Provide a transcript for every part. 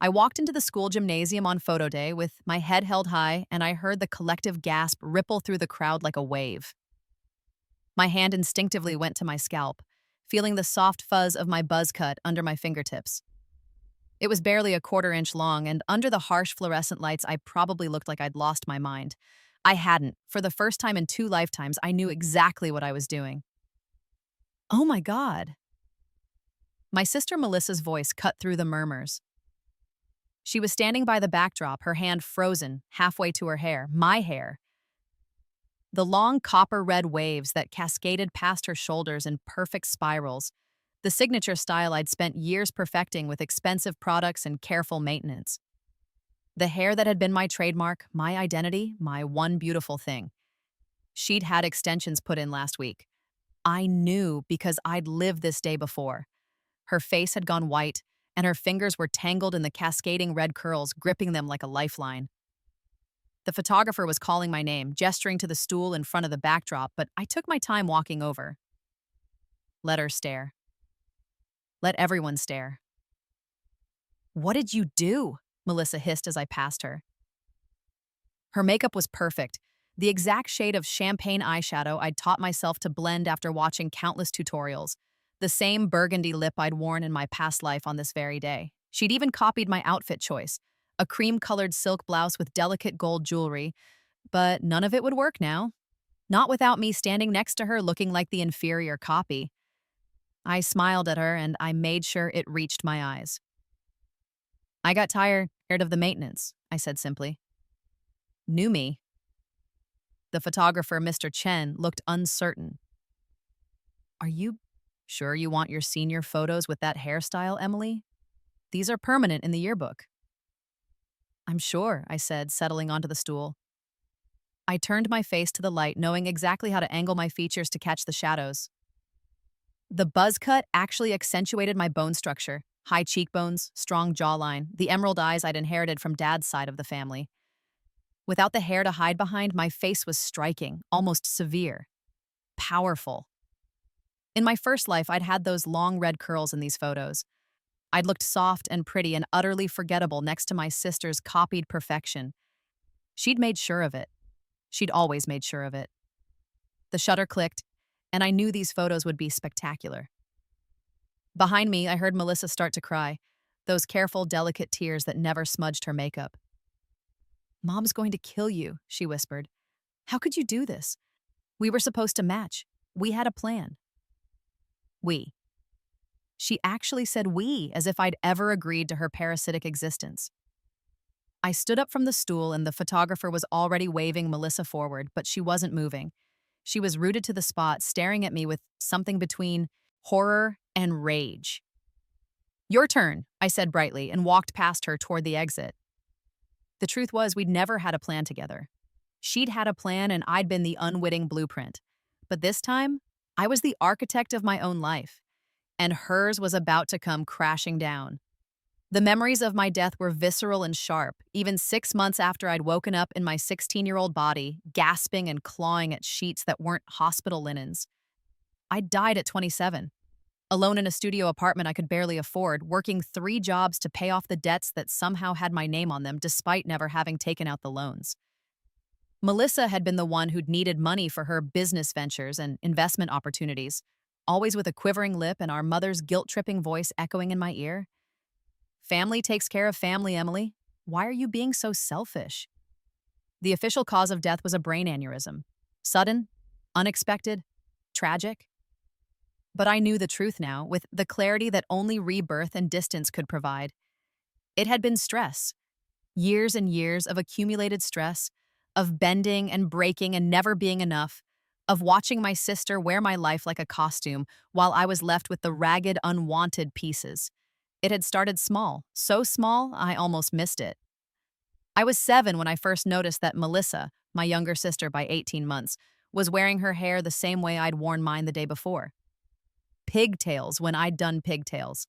I walked into the school gymnasium on photo day with my head held high, and I heard the collective gasp ripple through the crowd like a wave. My hand instinctively went to my scalp, feeling the soft fuzz of my buzz cut under my fingertips. It was barely a quarter-inch long, and under the harsh fluorescent lights, I probably looked like I'd lost my mind. I hadn't. For the first time in 2 lifetimes, I knew exactly what I was doing. Oh my God. My sister Melissa's voice cut through the murmurs. She was standing by the backdrop, her hand frozen, halfway to her hair, my hair. The long copper-red waves that cascaded past her shoulders in perfect spirals, the signature style I'd spent years perfecting with expensive products and careful maintenance. The hair that had been my trademark, my identity, my one beautiful thing. She'd had extensions put in last week. I knew because I'd lived this day before. Her face had gone white, and her fingers were tangled in the cascading red curls, gripping them like a lifeline. The photographer was calling my name, gesturing to the stool in front of the backdrop, but I took my time walking over. Let her stare. Let everyone stare. "What did you do?" Melissa hissed as I passed her. Her makeup was perfect, the exact shade of champagne eyeshadow I'd taught myself to blend after watching countless tutorials, the same burgundy lip I'd worn in my past life on this very day. She'd even copied my outfit choice, a cream-colored silk blouse with delicate gold jewelry, but none of it would work now. Not without me standing next to her looking like the inferior copy. I smiled at her, and I made sure it reached my eyes. "I got tired of the maintenance," I said simply. "Knew me." The photographer, Mr. Chen, looked uncertain. "Are you sure you want your senior photos with that hairstyle, Emily? These are permanent in the yearbook." "I'm sure," I said, settling onto the stool. I turned my face to the light, knowing exactly how to angle my features to catch the shadows. The buzz cut actually accentuated my bone structure, high cheekbones, strong jawline, the emerald eyes I'd inherited from Dad's side of the family. Without the hair to hide behind, my face was striking, almost severe. Powerful. In my first life, I'd had those long red curls in these photos. I'd looked soft and pretty and utterly forgettable next to my sister's copied perfection. She'd made sure of it. She'd always made sure of it. The shutter clicked, and I knew these photos would be spectacular. Behind me, I heard Melissa start to cry, those careful, delicate tears that never smudged her makeup. "Mom's going to kill you," she whispered. "How could you do this? We were supposed to match. We had a plan." We. She actually said we, as if I'd ever agreed to her parasitic existence. I stood up from the stool, and the photographer was already waving Melissa forward, but she wasn't moving. She was rooted to the spot, staring at me with something between horror and rage. "Your turn," I said brightly, and walked past her toward the exit. The truth was, we'd never had a plan together. She'd had a plan, and I'd been the unwitting blueprint. But this time, I was the architect of my own life, and hers was about to come crashing down. The memories of my death were visceral and sharp, even 6 months after I'd woken up in my 16-year-old body, gasping and clawing at sheets that weren't hospital linens. I died at 27, alone in a studio apartment I could barely afford, working 3 jobs to pay off the debts that somehow had my name on them despite never having taken out the loans. Melissa had been the one who'd needed money for her business ventures and investment opportunities, always with a quivering lip and our mother's guilt-tripping voice echoing in my ear. "Family takes care of family, Emily. Why are you being so selfish?" The official cause of death was a brain aneurysm. Sudden, unexpected, tragic. But I knew the truth now, with the clarity that only rebirth and distance could provide. It had been stress. Years and years of accumulated stress, of bending and breaking and never being enough, of watching my sister wear my life like a costume while I was left with the ragged, unwanted pieces. It had started small, so small I almost missed it. I was 7 when I first noticed that Melissa, my younger sister by 18 months, was wearing her hair the same way I'd worn mine the day before. Pigtails when I'd done pigtails.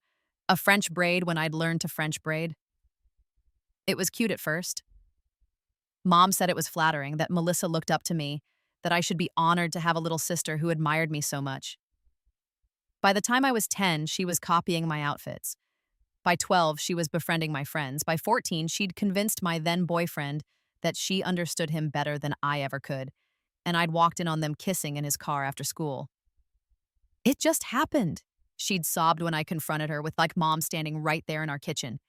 A French braid when I'd learned to French braid. It was cute at first. Mom said it was flattering that Melissa looked up to me, that I should be honored to have a little sister who admired me so much. By the time I was 10, she was copying my outfits. By 12, she was befriending my friends. By 14, she'd convinced my then boyfriend that she understood him better than I ever could, and I'd walked in on them kissing in his car after school. It just happened, she'd sobbed when I confronted her with like mom standing right there in our kitchen.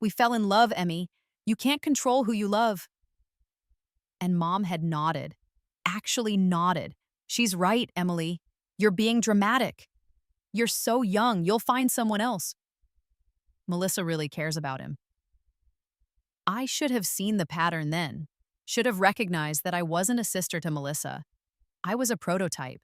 We fell in love, Emmy. You can't control who you love. And mom had nodded. Actually nodded. She's right, Emily. You're being dramatic. You're so young, you'll find someone else. Melissa really cares about him. I should have seen the pattern then. Should have recognized that I wasn't a sister to Melissa. I was a prototype.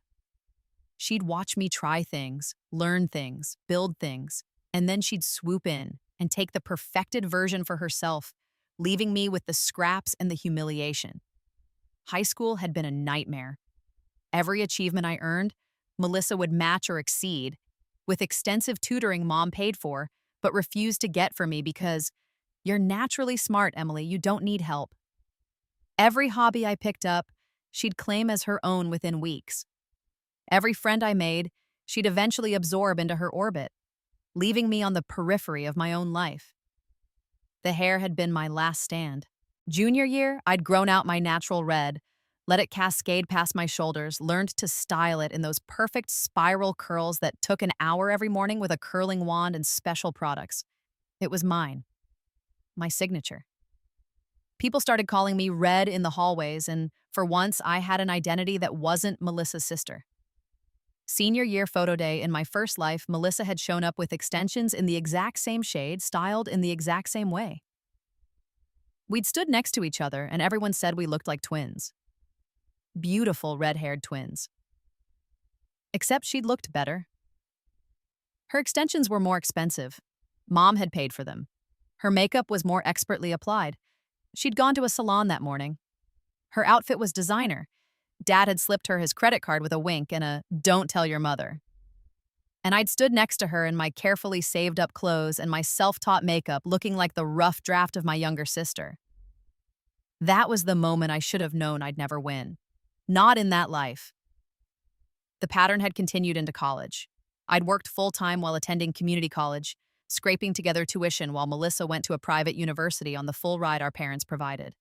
She'd watch me try things, learn things, build things, and then she'd swoop in and take the perfected version for herself, leaving me with the scraps and the humiliation. High school had been a nightmare. Every achievement I earned, Melissa would match or exceed, with extensive tutoring mom paid for, but refused to get for me because, you're naturally smart, Emily, you don't need help. Every hobby I picked up, she'd claim as her own within weeks. Every friend I made, she'd eventually absorb into her orbit, leaving me on the periphery of my own life. The hair had been my last stand. Junior year, I'd grown out my natural red, let it cascade past my shoulders, learned to style it in those perfect spiral curls that took an hour every morning with a curling wand and special products. It was mine. My signature. People started calling me Red in the hallways, and for once, I had an identity that wasn't Melissa's sister. Senior year photo day in my first life, Melissa had shown up with extensions in the exact same shade, styled in the exact same way. We'd stood next to each other, and everyone said we looked like twins. Beautiful red-haired twins. Except she'd looked better. Her extensions were more expensive. Mom had paid for them. Her makeup was more expertly applied. She'd gone to a salon that morning. Her outfit was designer. Dad had slipped her his credit card with a wink and a "don't tell your mother." And I'd stood next to her in my carefully saved-up clothes and my self-taught makeup looking like the rough draft of my younger sister. That was the moment I should have known I'd never win. Not in that life. The pattern had continued into college. I'd worked full-time while attending community college, scraping together tuition while Melissa went to a private university on the full ride our parents provided.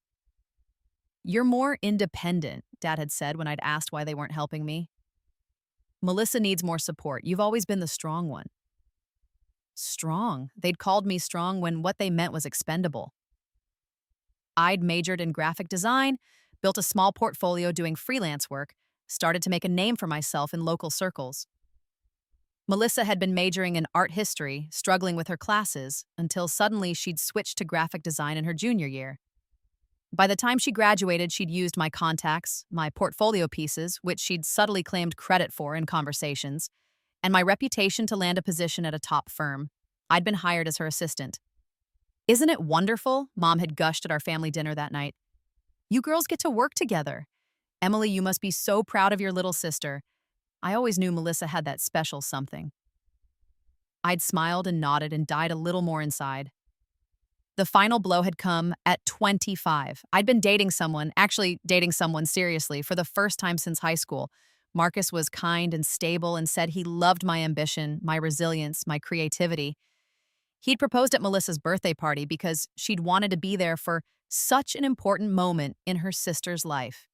You're more independent, Dad had said when I'd asked why they weren't helping me. Melissa needs more support. You've always been the strong one. Strong. They'd called me strong when what they meant was expendable. I'd majored in graphic design, built a small portfolio doing freelance work, started to make a name for myself in local circles. Melissa had been majoring in art history, struggling with her classes, until suddenly she'd switched to graphic design in her junior year. By the time she graduated, she'd used my contacts, my portfolio pieces, which she'd subtly claimed credit for in conversations, and my reputation to land a position at a top firm. I'd been hired as her assistant. Isn't it wonderful? Mom had gushed at our family dinner that night. You girls get to work together. Emily, you must be so proud of your little sister. I always knew Melissa had that special something. I'd smiled and nodded and died a little more inside. The final blow had come at 25. I'd been dating someone seriously, for the first time since high school. Marcus was kind and stable and said he loved my ambition, my resilience, my creativity. He'd proposed at Melissa's birthday party because she'd wanted to be there for such an important moment in her sister's life.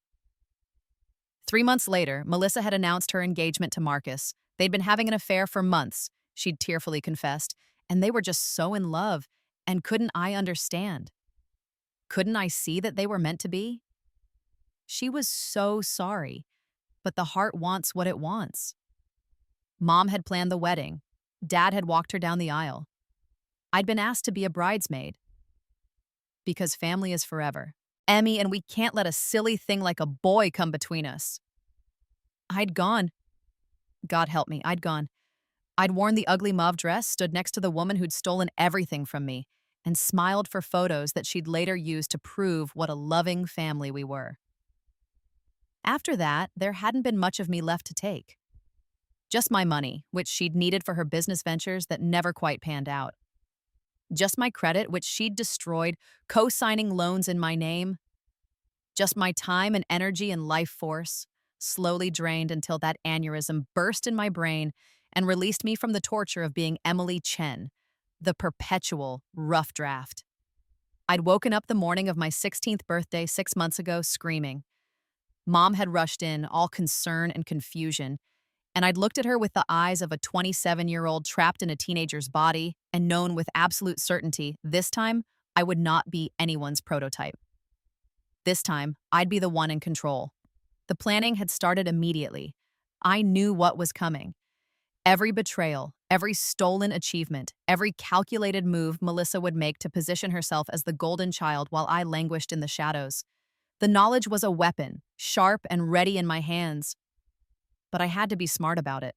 3 months later, Melissa had announced her engagement to Marcus. They'd been having an affair for months, she'd tearfully confessed, and they were just so in love. And couldn't I understand? Couldn't I see that they were meant to be? She was so sorry, but the heart wants what it wants. Mom had planned the wedding. Dad had walked her down the aisle. I'd been asked to be a bridesmaid. Because family is forever. Emmy, and we can't let a silly thing like a boy come between us. I'd gone. God help me, I'd gone. I'd worn the ugly mauve dress, stood next to the woman who'd stolen everything from me, and smiled for photos that she'd later use to prove what a loving family we were. After that, there hadn't been much of me left to take. Just my money, which she'd needed for her business ventures that never quite panned out. Just my credit, which she'd destroyed, co-signing loans in my name. Just my time and energy and life force, slowly drained until that aneurysm burst in my brain and released me from the torture of being Emily Chen, the perpetual rough draft. I'd woken up the morning of my 16th birthday 6 months ago screaming. Mom had rushed in, all concern and confusion, and I'd looked at her with the eyes of a 27-year-old trapped in a teenager's body and known with absolute certainty this time I would not be anyone's prototype. This time, I'd be the one in control. The planning had started immediately. I knew what was coming. Every betrayal, every stolen achievement, every calculated move Melissa would make to position herself as the golden child while I languished in the shadows. The knowledge was a weapon, sharp and ready in my hands. But I had to be smart about it.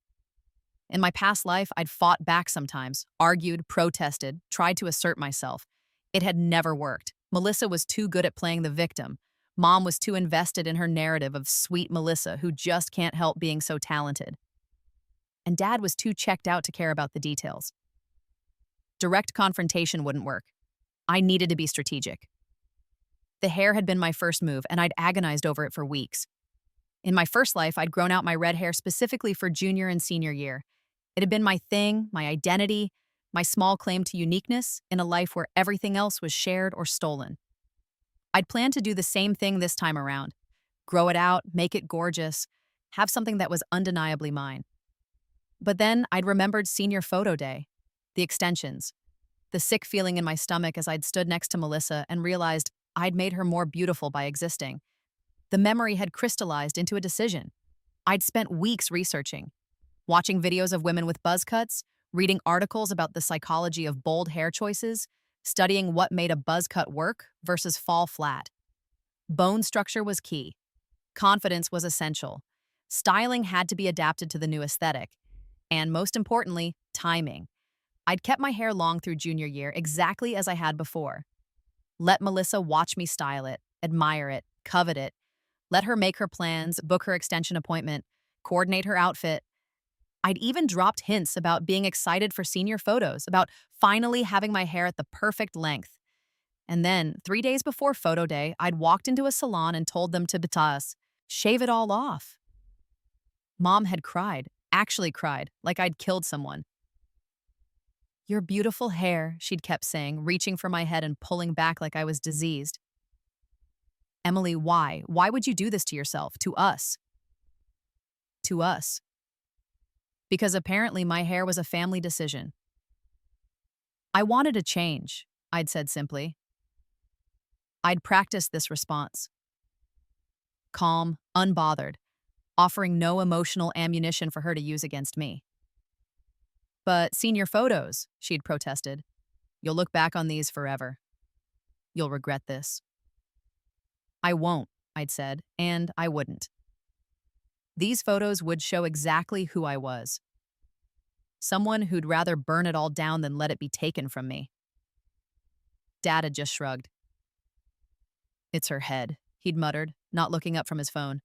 In my past life, I'd fought back sometimes, argued, protested, tried to assert myself. It had never worked. Melissa was too good at playing the victim. Mom was too invested in her narrative of sweet Melissa who just can't help being so talented. And Dad was too checked out to care about the details. Direct confrontation wouldn't work. I needed to be strategic. The hair had been my first move, and I'd agonized over it for weeks. In my first life, I'd grown out my red hair specifically for junior and senior year. It had been my thing, my identity, my small claim to uniqueness in a life where everything else was shared or stolen. I'd planned to do the same thing this time around. Grow it out, make it gorgeous, have something that was undeniably mine. But then I'd remembered senior photo day, the extensions, the sick feeling in my stomach as I'd stood next to Melissa and realized I'd made her more beautiful by existing. The memory had crystallized into a decision. I'd spent weeks researching, watching videos of women with buzz cuts, reading articles about the psychology of bold hair choices, studying what made a buzz cut work versus fall flat. Bone structure was key. Confidence was essential. Styling had to be adapted to the new aesthetic. And most importantly, timing. I'd kept my hair long through junior year exactly as I had before. Let Melissa watch me style it, admire it, covet it. Let her make her plans, book her extension appointment, coordinate her outfit. I'd even dropped hints about being excited for senior photos, about finally having my hair at the perfect length. And then, 3 days before photo day, I'd walked into a salon and told them to batas, shave it all off. Mom had cried, actually cried, like I'd killed someone. Your beautiful hair, she'd kept saying, reaching for my head and pulling back like I was diseased. Emily, why? Why would you do this to yourself? To us? To us. Because apparently my hair was a family decision. I wanted a change, I'd said simply. I'd practiced this response. Calm, unbothered, offering no emotional ammunition for her to use against me. But senior photos, she'd protested. You'll look back on these forever. You'll regret this. I won't, I'd said, and I wouldn't. These photos would show exactly who I was. Someone who'd rather burn it all down than let it be taken from me. Dad had just shrugged. It's her head, he'd muttered, not looking up from his phone.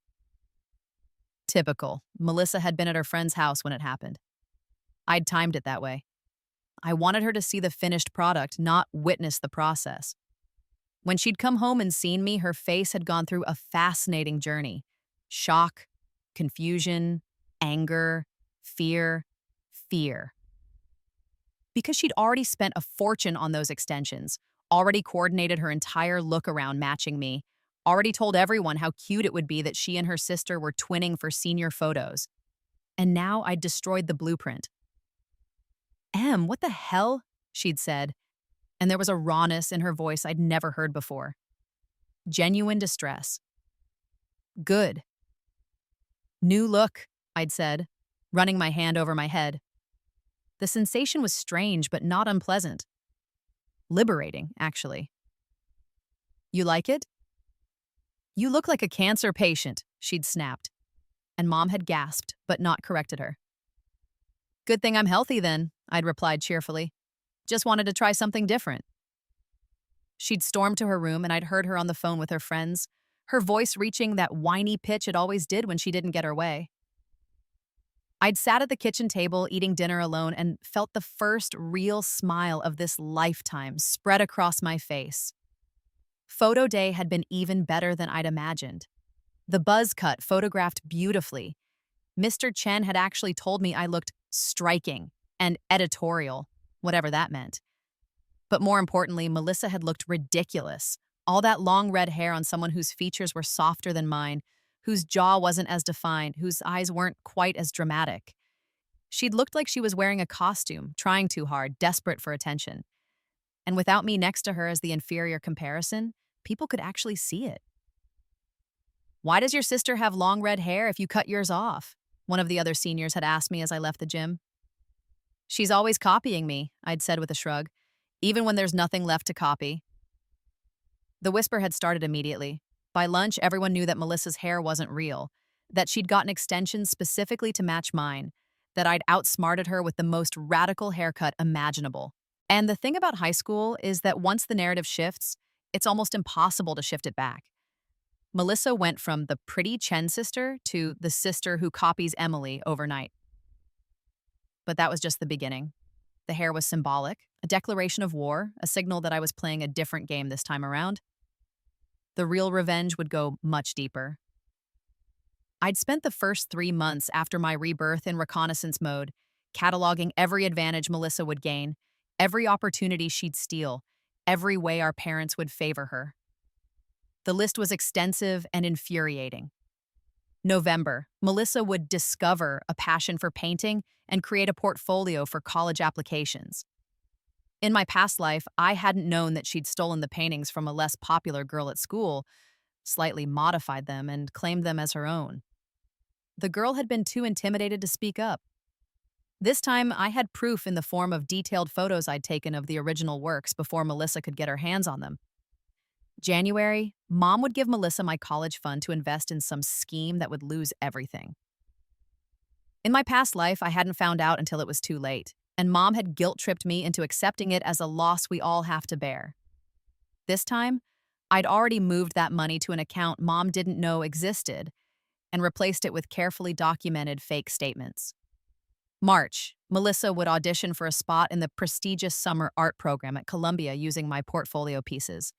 Typical. Melissa had been at her friend's house when it happened. I'd timed it that way. I wanted her to see the finished product, not witness the process. When she'd come home and seen me, her face had gone through a fascinating journey. Shock, confusion, anger, fear. Because she'd already spent a fortune on those extensions, already coordinated her entire look around matching me, already told everyone how cute it would be that she and her sister were twinning for senior photos. And now I'd destroyed the blueprint. Em, what the hell? She'd said, and there was a rawness in her voice I'd never heard before. Genuine distress. Good. New look, I'd said, running my hand over my head. The sensation was strange but not unpleasant. Liberating, actually. You like it? You look like a cancer patient, she'd snapped. And Mom had gasped, but not corrected her. Good thing I'm healthy then, I'd replied cheerfully. Just wanted to try something different. She'd stormed to her room and I'd heard her on the phone with her friends, her voice reaching that whiny pitch it always did when she didn't get her way. I'd sat at the kitchen table eating dinner alone and felt the first real smile of this lifetime spread across my face. Photo day had been even better than I'd imagined. The buzz cut photographed beautifully. Mr. Chen had actually told me I looked striking and editorial, whatever that meant. But more importantly, Melissa had looked ridiculous. All that long red hair on someone whose features were softer than mine, whose jaw wasn't as defined, whose eyes weren't quite as dramatic. She'd looked like she was wearing a costume, trying too hard, desperate for attention. And without me next to her as the inferior comparison, people could actually see it. "Why does your sister have long red hair if you cut yours off?" one of the other seniors had asked me as I left the gym. "She's always copying me," I'd said with a shrug, "even when there's nothing left to copy." The whisper had started immediately. By lunch, everyone knew that Melissa's hair wasn't real, that she'd gotten extensions specifically to match mine, that I'd outsmarted her with the most radical haircut imaginable. And the thing about high school is that once the narrative shifts, it's almost impossible to shift it back. Melissa went from the pretty Chen sister to the sister who copies Emily overnight. But that was just the beginning. The hair was symbolic, a declaration of war, a signal that I was playing a different game this time around. The real revenge would go much deeper. I'd spent the first 3 months after my rebirth in reconnaissance mode, cataloging every advantage Melissa would gain, every opportunity she'd steal, every way our parents would favor her. The list was extensive and infuriating. November, Melissa would discover a passion for painting and create a portfolio for college applications. In my past life, I hadn't known that she'd stolen the paintings from a less popular girl at school, slightly modified them, and claimed them as her own. The girl had been too intimidated to speak up. This time, I had proof in the form of detailed photos I'd taken of the original works before Melissa could get her hands on them. January, Mom would give Melissa my college fund to invest in some scheme that would lose everything. In my past life, I hadn't found out until it was too late, and Mom had guilt-tripped me into accepting it as a loss we all have to bear. This time, I'd already moved that money to an account Mom didn't know existed and replaced it with carefully documented fake statements. March, Melissa would audition for a spot in the prestigious summer art program at Columbia using my portfolio pieces.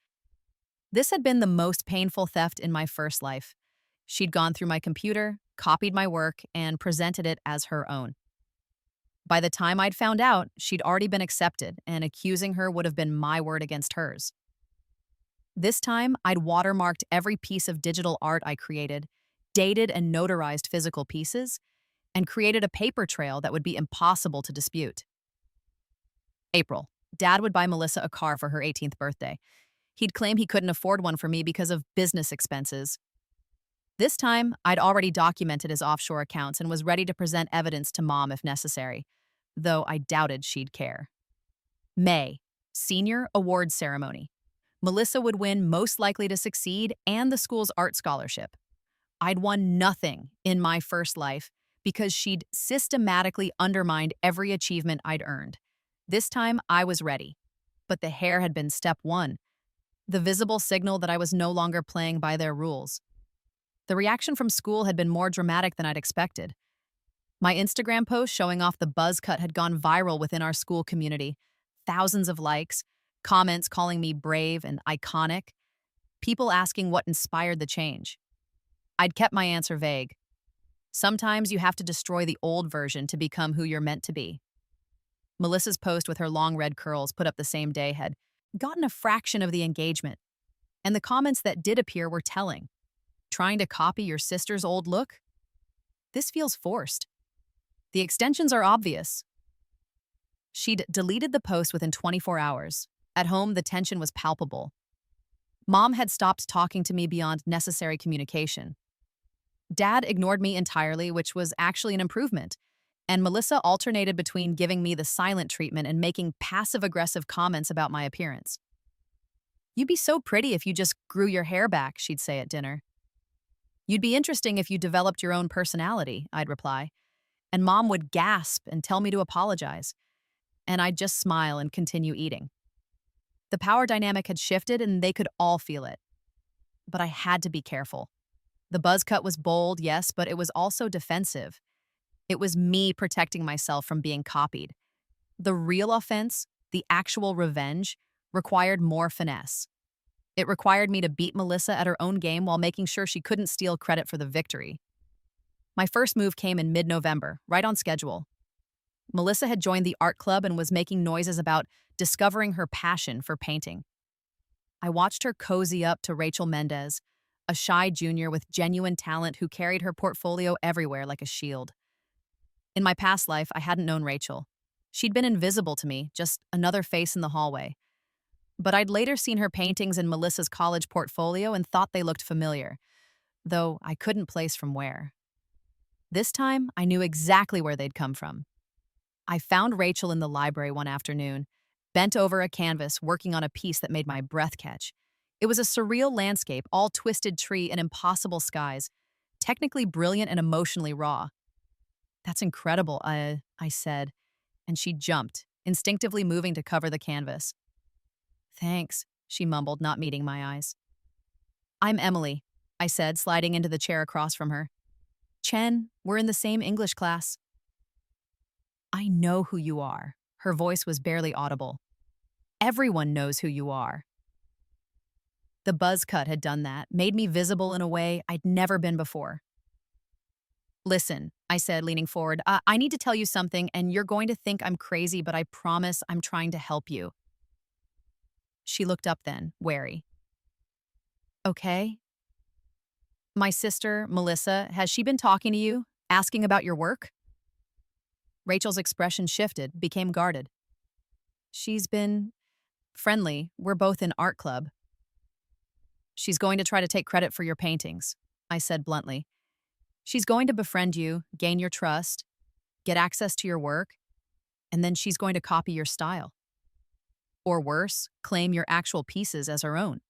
This had been the most painful theft in my first life. She'd gone through my computer, copied my work, and presented it as her own. By the time I'd found out, she'd already been accepted, and accusing her would have been my word against hers. This time, I'd watermarked every piece of digital art I created, dated and notarized physical pieces, and created a paper trail that would be impossible to dispute. April, Dad would buy Melissa a car for her 18th birthday. He'd claim he couldn't afford one for me because of business expenses. This time, I'd already documented his offshore accounts and was ready to present evidence to Mom if necessary, though I doubted she'd care. May, Senior Awards Ceremony. Melissa would win Most Likely to Succeed and the school's art scholarship. I'd won nothing in my first life because she'd systematically undermined every achievement I'd earned. This time, I was ready. But the hair had been step one, the visible signal that I was no longer playing by their rules. The reaction from school had been more dramatic than I'd expected. My Instagram post showing off the buzz cut had gone viral within our school community. Thousands of likes, comments calling me brave and iconic, people asking what inspired the change. I'd kept my answer vague. Sometimes you have to destroy the old version to become who you're meant to be. Melissa's post with her long red curls put up the same day had gotten a fraction of the engagement, and the comments that did appear were telling. Trying to copy your sister's old look? This feels forced. The extensions are obvious. She'd deleted the post within 24 hours. At home, the tension was palpable. Mom had stopped talking to me beyond necessary communication. Dad ignored me entirely, which was actually an improvement, and Melissa alternated between giving me the silent treatment and making passive-aggressive comments about my appearance. "You'd be so pretty if you just grew your hair back," she'd say at dinner. "You'd be interesting if you developed your own personality," I'd reply, and Mom would gasp and tell me to apologize, and I'd just smile and continue eating. The power dynamic had shifted and they could all feel it. But I had to be careful. The buzz cut was bold, yes, but it was also defensive. It was me protecting myself from being copied. The real offense, the actual revenge, required more finesse. It required me to beat Melissa at her own game while making sure she couldn't steal credit for the victory. My first move came in mid-November, right on schedule. Melissa had joined the art club and was making noises about discovering her passion for painting. I watched her cozy up to Rachel Mendez, a shy junior with genuine talent who carried her portfolio everywhere like a shield. In my past life, I hadn't known Rachel. She'd been invisible to me, just another face in the hallway. But I'd later seen her paintings in Melissa's college portfolio and thought they looked familiar, though I couldn't place from where. This time, I knew exactly where they'd come from. I found Rachel in the library one afternoon, bent over a canvas working on a piece that made my breath catch. It was a surreal landscape, all twisted tree and impossible skies, technically brilliant and emotionally raw. "That's incredible," I said, and she jumped, instinctively moving to cover the canvas. "Thanks," she mumbled, not meeting my eyes. "I'm Emily," I said, sliding into the chair across from her. "Chen, we're in the same English class." "I know who you are." Her voice was barely audible. "Everyone knows who you are." The buzz cut had done that, made me visible in a way I'd never been before. "Listen," I said, leaning forward, I need to tell you something, and you're going to think I'm crazy, but I promise I'm trying to help you." She looked up then, wary. "Okay." "My sister, Melissa, has she been talking to you, asking about your work?" Rachel's expression shifted, became guarded. "She's been friendly. We're both in art club." "She's going to try to take credit for your paintings," I said bluntly. "She's going to befriend you, gain your trust, get access to your work, and then she's going to copy your style. Or worse, claim your actual pieces as her own."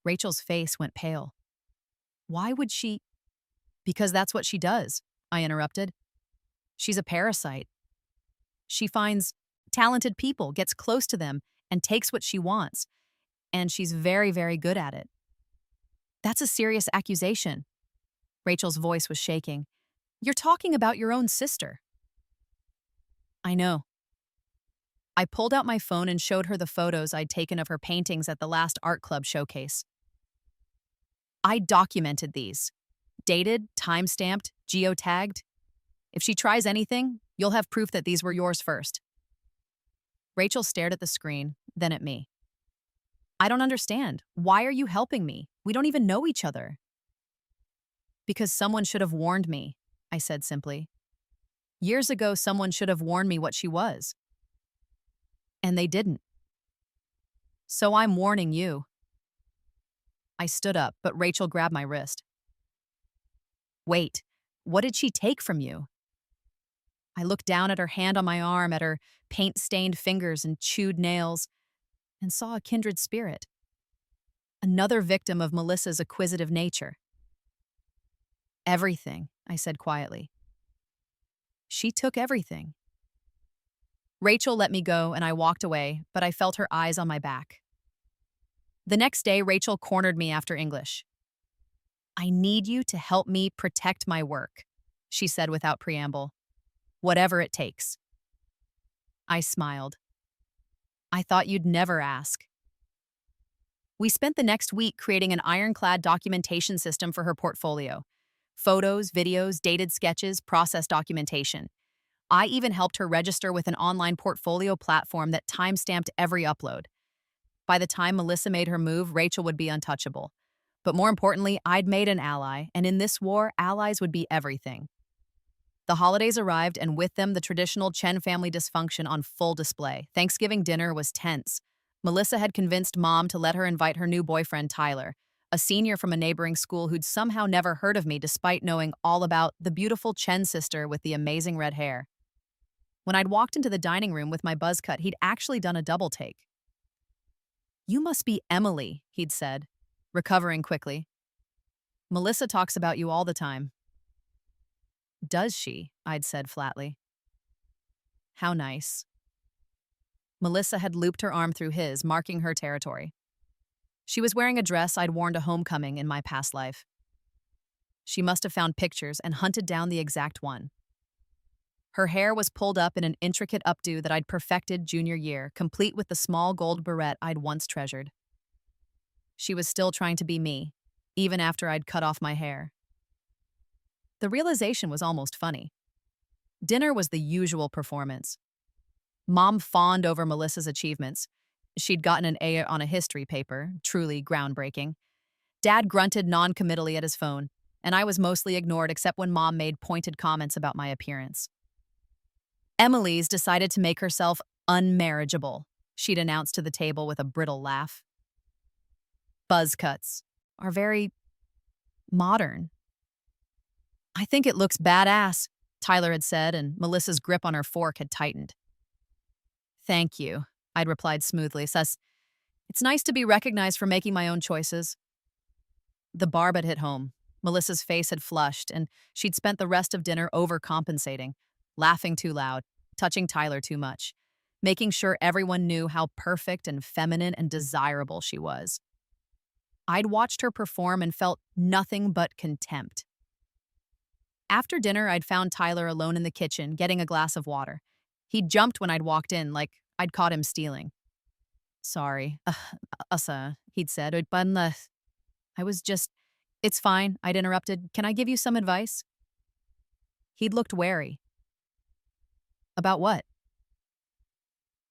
Rachel's face went pale. "Why would she—" "Because that's what she does," I interrupted. "She's a parasite. She finds talented people, gets close to them, and takes what she wants. And she's very, very good at it." "That's a serious accusation." Rachel's voice was shaking. "You're talking about your own sister." "I know." I pulled out my phone and showed her the photos I'd taken of her paintings at the last art club showcase. "I documented these. Dated, time-stamped, geotagged. If she tries anything, you'll have proof that these were yours first." Rachel stared at the screen, then at me. "I don't understand. Why are you helping me? We don't even know each other." "Because someone should have warned me," I said simply. "Years ago, someone should have warned me what she was. And they didn't. So I'm warning you." I stood up, but Rachel grabbed my wrist. "Wait, what did she take from you?" I looked down at her hand on my arm, at her paint-stained fingers and chewed nails, and saw a kindred spirit. Another victim of Melissa's acquisitive nature. "Everything," I said quietly. "She took everything." Rachel let me go and I walked away, but I felt her eyes on my back. The next day, Rachel cornered me after English. "I need you to help me protect my work," she said without preamble. "Whatever it takes." I smiled. "I thought you'd never ask." We spent the next week creating an ironclad documentation system for her portfolio. Photos, videos, dated sketches, process documentation. I even helped her register with an online portfolio platform that time-stamped every upload. By the time Melissa made her move, Rachel would be untouchable. But more importantly, I'd made an ally, and in this war, allies would be everything. The holidays arrived, and with them, the traditional Chen family dysfunction on full display. Thanksgiving dinner was tense. Melissa had convinced Mom to let her invite her new boyfriend, Tyler, a senior from a neighboring school who'd somehow never heard of me despite knowing all about the beautiful Chen sister with the amazing red hair. When I'd walked into the dining room with my buzz cut, he'd actually done a double take. "You must be Emily," he'd said, recovering quickly. "Melissa talks about you all the time." "Does she?" I'd said flatly. "How nice." Melissa had looped her arm through his, marking her territory. She was wearing a dress I'd worn to homecoming in my past life. She must have found pictures and hunted down the exact one. Her hair was pulled up in an intricate updo that I'd perfected junior year, complete with the small gold barrette I'd once treasured. She was still trying to be me, even after I'd cut off my hair. The realization was almost funny. Dinner was the usual performance. Mom fawned over Melissa's achievements. She'd gotten an A on a history paper, truly groundbreaking. Dad grunted non-committally at his phone, and I was mostly ignored except when Mom made pointed comments about my appearance. Emily's decided to make herself unmarriageable, she'd announced to the table with a brittle laugh. Buzz cuts are very modern. I think it looks badass, Tyler had said, and Melissa's grip on her fork had tightened. Thank you, I'd replied smoothly, sus. It's nice to be recognized for making my own choices. The barb had hit home. Melissa's face had flushed, and she'd spent the rest of dinner overcompensating, laughing too loud, touching Tyler too much, making sure everyone knew how perfect and feminine and desirable she was. I'd watched her perform and felt nothing but contempt. After dinner, I'd found Tyler alone in the kitchen, getting a glass of water. He'd jumped when I'd walked in, like I'd caught him stealing. Sorry, he'd said. I was just, it's fine, I'd interrupted. Can I give you some advice? He'd looked wary. About what?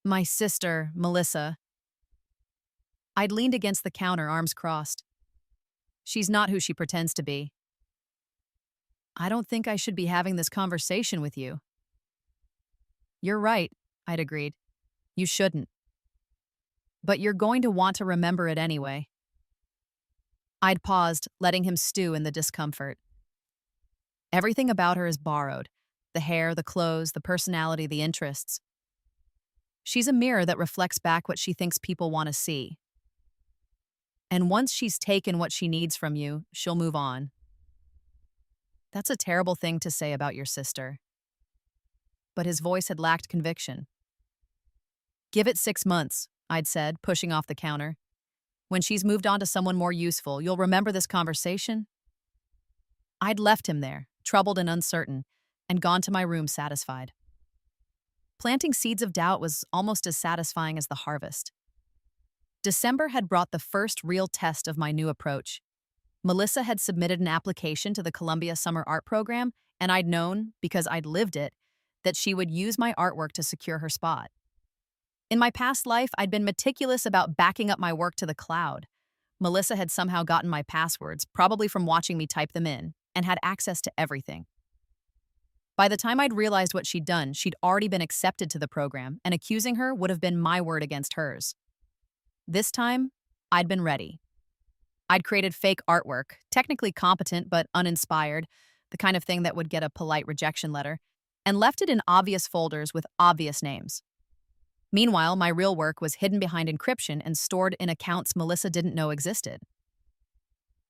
My sister, Melissa. I'd leaned against the counter, arms crossed. She's not who she pretends to be. I don't think I should be having this conversation with you. You're right, I'd agreed. You shouldn't. But you're going to want to remember it anyway. I'd paused, letting him stew in the discomfort. Everything about her is borrowed. The hair, the clothes, the personality, the interests. She's a mirror that reflects back what she thinks people want to see. And once she's taken what she needs from you, she'll move on. That's a terrible thing to say about your sister. But his voice had lacked conviction. Give it 6 months, I'd said, pushing off the counter. When she's moved on to someone more useful, you'll remember this conversation? I'd left him there, troubled and uncertain, and gone to my room satisfied. Planting seeds of doubt was almost as satisfying as the harvest. December had brought the first real test of my new approach. Melissa had submitted an application to the Columbia Summer Art Program, and I'd known, because I'd lived it, that she would use my artwork to secure her spot. In my past life, I'd been meticulous about backing up my work to the cloud. Melissa had somehow gotten my passwords, probably from watching me type them in, and had access to everything. By the time I'd realized what she'd done, she'd already been accepted to the program, and accusing her would have been my word against hers. This time, I'd been ready. I'd created fake artwork, technically competent but uninspired, the kind of thing that would get a polite rejection letter, and left it in obvious folders with obvious names. Meanwhile, my real work was hidden behind encryption and stored in accounts Melissa didn't know existed.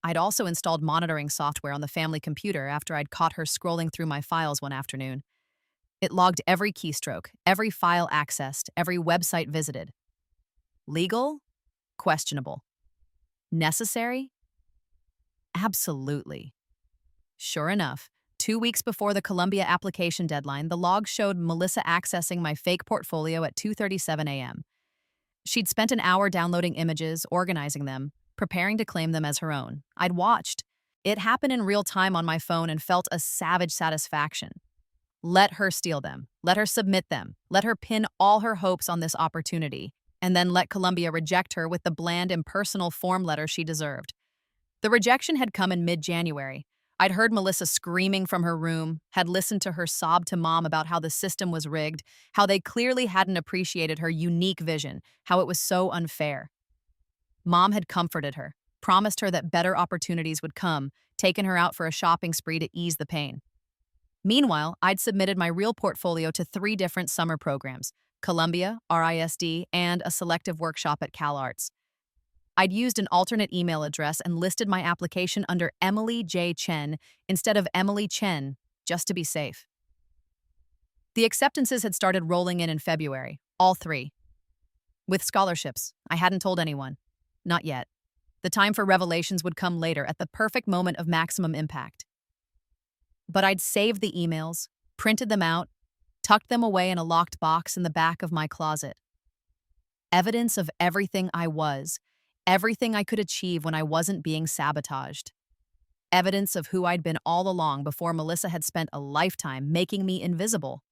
I'd also installed monitoring software on the family computer after I'd caught her scrolling through my files one afternoon. It logged every keystroke, every file accessed, every website visited. Legal? Questionable. Necessary? Absolutely. Sure enough, 2 weeks before the Columbia application deadline, the log showed Melissa accessing my fake portfolio at 2:37 a.m. She'd spent an hour downloading images, organizing them, preparing to claim them as her own. I'd watched. It happened in real time on my phone and felt a savage satisfaction. Let her steal them. Let her submit them. Let her pin all her hopes on this opportunity, and then let Columbia reject her with the bland, impersonal form letter she deserved. The rejection had come in mid-January. I'd heard Melissa screaming from her room, had listened to her sob to Mom about how the system was rigged, how they clearly hadn't appreciated her unique vision, how it was so unfair. Mom had comforted her, promised her that better opportunities would come, taken her out for a shopping spree to ease the pain. Meanwhile, I'd submitted my real portfolio to 3 different summer programs: Columbia, RISD, and a selective workshop at CalArts. I'd used an alternate email address and listed my application under Emily J. Chen instead of Emily Chen, just to be safe. The acceptances had started rolling in February, all 3. With scholarships, I hadn't told anyone. Not yet. The time for revelations would come later, at the perfect moment of maximum impact. But I'd saved the emails, printed them out, tucked them away in a locked box in the back of my closet. Evidence of everything I was, everything I could achieve when I wasn't being sabotaged. Evidence of who I'd been all along before Melissa had spent a lifetime making me invisible.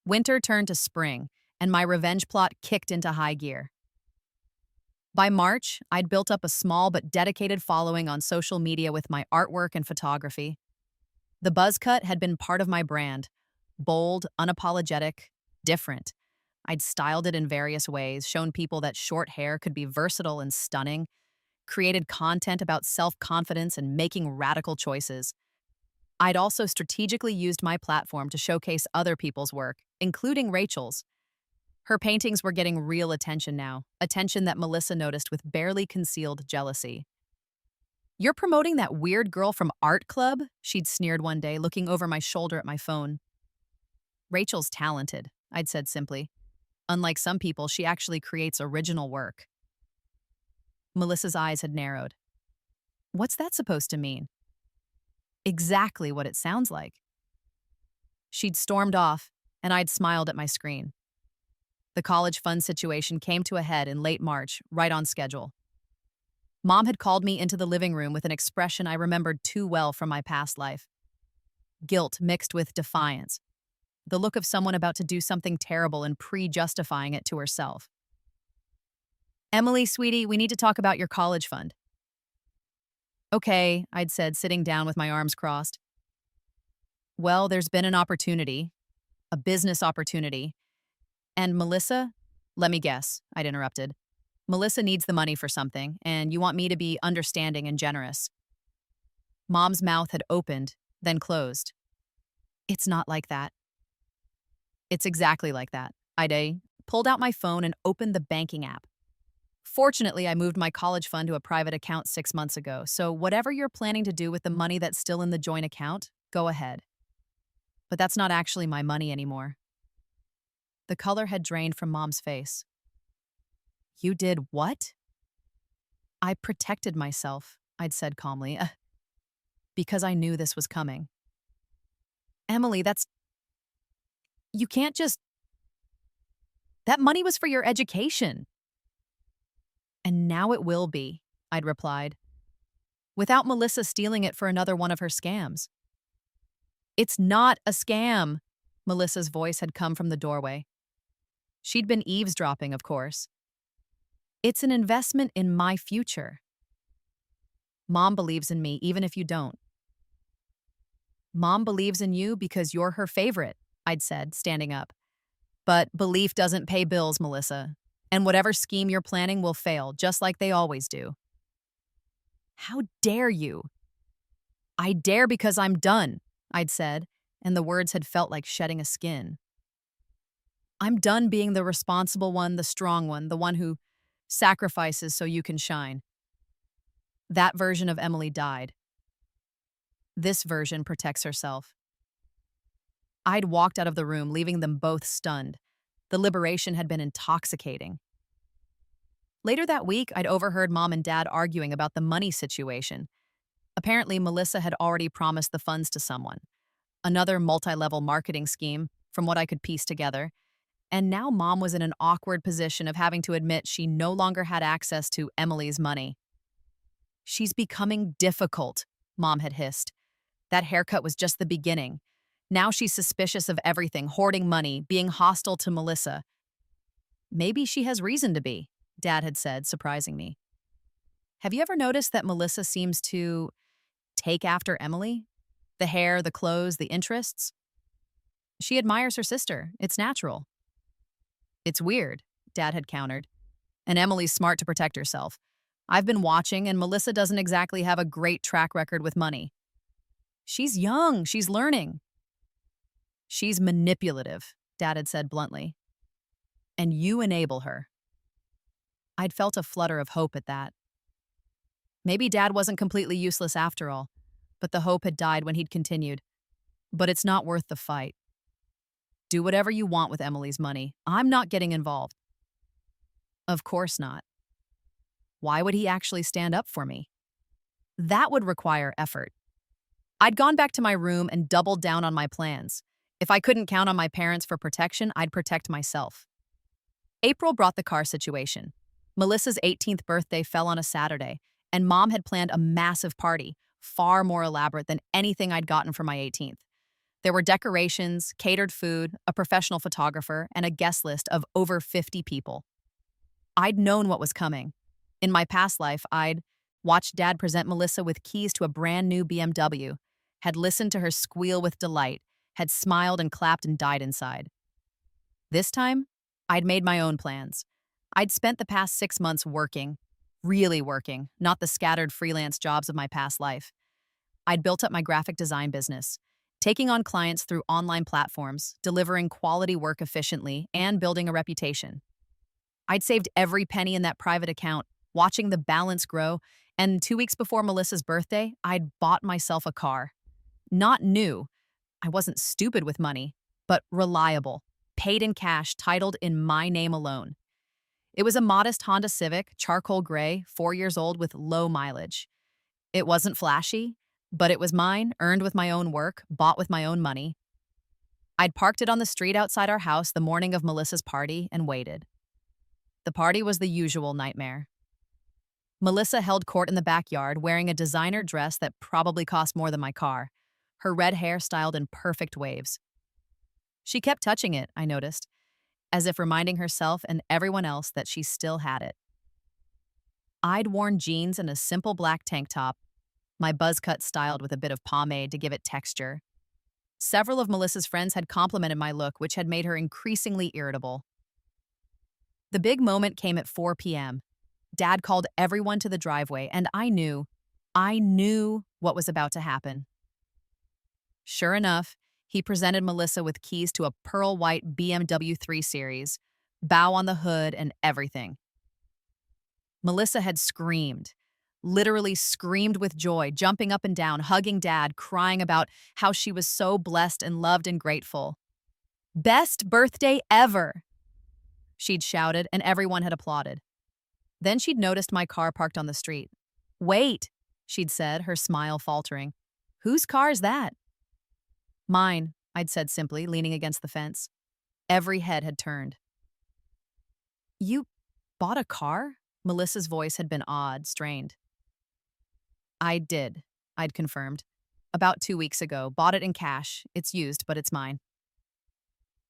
Winter turned to spring, and my revenge plot kicked into high gear. By March, I'd built up a small but dedicated following on social media with my artwork and photography. The buzz cut had been part of my brand: bold, unapologetic, different. I'd styled it in various ways, shown people that short hair could be versatile and stunning, created content about self-confidence and making radical choices. I'd also strategically used my platform to showcase other people's work, including Rachel's. Her paintings were getting real attention now, attention that Melissa noticed with barely concealed jealousy. "You're promoting that weird girl from art club?" she'd sneered one day, looking over my shoulder at my phone. "Rachel's talented," I'd said simply. "Unlike some people, she actually creates original work." Melissa's eyes had narrowed. "What's that supposed to mean?" "Exactly what it sounds like." She'd stormed off, and I'd smiled at my screen. The college fund situation came to a head in late March, right on schedule. Mom had called me into the living room with an expression I remembered too well from my past life: guilt mixed with defiance, the look of someone about to do something terrible and pre-justifying it to herself. "Emily, sweetie, we need to talk about your college fund." "Okay," I'd said, sitting down with my arms crossed. "Well, there's been an opportunity, a business opportunity. And Melissa?" "Let me guess," I'd interrupted. "Melissa needs the money for something, and you want me to be understanding and generous." Mom's mouth had opened, then closed. "It's not like that." "It's exactly like that." I pulled out my phone and opened the banking app. "Fortunately, I moved my college fund to a private account 6 months ago, so whatever you're planning to do with the money that's still in the joint account, go ahead. But that's not actually my money anymore." The color had drained from Mom's face. "You did what?" "I protected myself," I'd said calmly, "because I knew this was coming." "Emily, you can't just— that money was for your education." "And now it will be," I'd replied, "without Melissa stealing it for another one of her scams." "It's not a scam." Melissa's voice had come from the doorway. She'd been eavesdropping, of course. "It's an investment in my future. Mom believes in me, even if you don't." "Mom believes in you because you're her favorite," I'd said, standing up. "But belief doesn't pay bills, Melissa. And whatever scheme you're planning will fail, just like they always do." "How dare you?" "I dare because I'm done," I'd said, and the words had felt like shedding a skin. "I'm done being the responsible one, the strong one, the one who sacrifices so you can shine." That version of Emily died. This version protects herself. I'd walked out of the room, leaving them both stunned. The liberation had been intoxicating. Later that week, I'd overheard Mom and Dad arguing about the money situation. Apparently, Melissa had already promised the funds to someone. Another multi-level marketing scheme, from what I could piece together. And now Mom was in an awkward position of having to admit she no longer had access to Emily's money. "She's becoming difficult," Mom had hissed. "That haircut was just the beginning. Now she's suspicious of everything, hoarding money, being hostile to Melissa." "Maybe she has reason to be," Dad had said, surprising me. "Have you ever noticed that Melissa seems to take after Emily? The hair, the clothes, the interests?" "She admires her sister. It's natural." "It's weird," Dad had countered. "And Emily's smart to protect herself. I've been watching, and Melissa doesn't exactly have a great track record with money." "She's young. She's learning." "She's manipulative," Dad had said bluntly. "And you enable her." I'd felt a flutter of hope at that. Maybe Dad wasn't completely useless after all, but the hope had died when he'd continued. "But it's not worth the fight. Do whatever you want with Emily's money. I'm not getting involved." Of course not. Why would he actually stand up for me? That would require effort. I'd gone back to my room and doubled down on my plans. If I couldn't count on my parents for protection, I'd protect myself. April brought the car situation. Melissa's 18th birthday fell on a Saturday, and Mom had planned a massive party, far more elaborate than anything I'd gotten for my 18th. There were decorations, catered food, a professional photographer, and a guest list of over 50 people. I'd known what was coming. In my past life, I'd watched Dad present Melissa with keys to a brand new BMW, had listened to her squeal with delight, had smiled and clapped and died inside. This time, I'd made my own plans. I'd spent the past 6 months working, really working, not the scattered freelance jobs of my past life. I'd built up my graphic design business, taking on clients through online platforms, delivering quality work efficiently, and building a reputation. I'd saved every penny in that private account, watching the balance grow, and 2 weeks before Melissa's birthday, I'd bought myself a car. Not new. I wasn't stupid with money, but reliable, paid in cash, titled in my name alone. It was a modest Honda Civic, charcoal gray, 4 years old with low mileage. It wasn't flashy, but it was mine, earned with my own work, bought with my own money. I'd parked it on the street outside our house the morning of Melissa's party and waited. The party was the usual nightmare. Melissa held court in the backyard, wearing a designer dress that probably cost more than my car, her red hair styled in perfect waves. She kept touching it, I noticed, as if reminding herself and everyone else that she still had it. I'd worn jeans and a simple black tank top, my buzz cut styled with a bit of pomade to give it texture. Several of Melissa's friends had complimented my look, which had made her increasingly irritable. The big moment came at 4 p.m. Dad called everyone to the driveway, and I knew what was about to happen. Sure enough, he presented Melissa with keys to a pearl white BMW 3 Series, bow on the hood and everything. Melissa had screamed, literally screamed with joy, jumping up and down, hugging Dad, crying about how she was so blessed and loved and grateful. "Best birthday ever!" she'd shouted, and everyone had applauded. Then she'd noticed my car parked on the street. "Wait," she'd said, her smile faltering. "Whose car is that?" "Mine," I'd said simply, leaning against the fence. Every head had turned. "You bought a car?" Melissa's voice had been odd, strained. "I did," I'd confirmed. "About 2 weeks ago. Bought it in cash. It's used, but it's mine."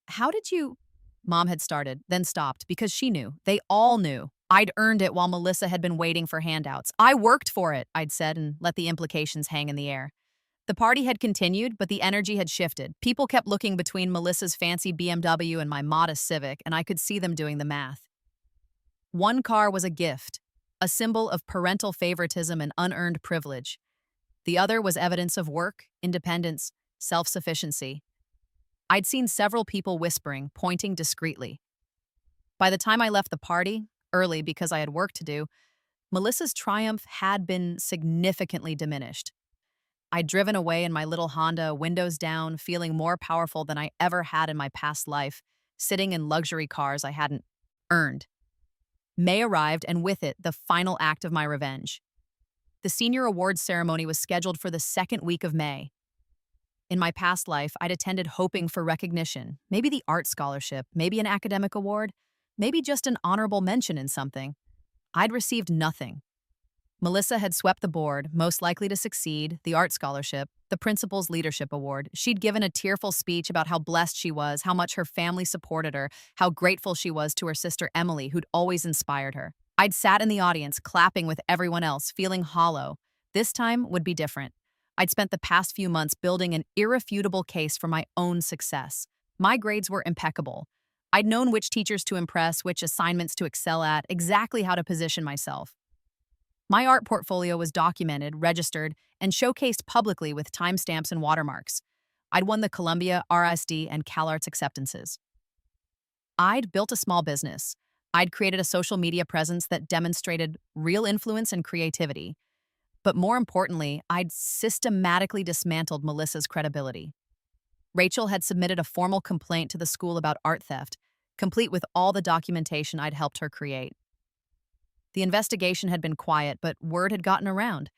"How did you—" Mom had started, then stopped, because she knew. They all knew. I'd earned it while Melissa had been waiting for handouts. "I worked for it," I'd said, and let the implications hang in the air. The party had continued, but the energy had shifted. People kept looking between Melissa's fancy BMW and my modest Civic, and I could see them doing the math. One car was a gift, a symbol of parental favoritism and unearned privilege. The other was evidence of work, independence, self-sufficiency. I'd seen several people whispering, pointing discreetly. By the time I left the party, early because I had work to do, Melissa's triumph had been significantly diminished. I'd driven away in my little Honda, windows down, feeling more powerful than I ever had in my past life, sitting in luxury cars I hadn't earned. May arrived, and with it, the final act of my revenge. The senior awards ceremony was scheduled for the second week of May. In my past life, I'd attended hoping for recognition, maybe the art scholarship, maybe an academic award, maybe just an honorable mention in something. I'd received nothing. Melissa had swept the board, most likely to succeed, the art scholarship, the principal's leadership award. She'd given a tearful speech about how blessed she was, how much her family supported her, how grateful she was to her sister Emily, who'd always inspired her. I'd sat in the audience, clapping with everyone else, feeling hollow. This time would be different. I'd spent the past few months building an irrefutable case for my own success. My grades were impeccable. I'd known which teachers to impress, which assignments to excel at, exactly how to position myself. My art portfolio was documented, registered, and showcased publicly with timestamps and watermarks. I'd won the Columbia, RSD, and CalArts acceptances. I'd built a small business. I'd created a social media presence that demonstrated real influence and creativity. But more importantly, I'd systematically dismantled Melissa's credibility. Rachel had submitted a formal complaint to the school about art theft, complete with all the documentation I'd helped her create. The investigation had been quiet, but word had gotten around.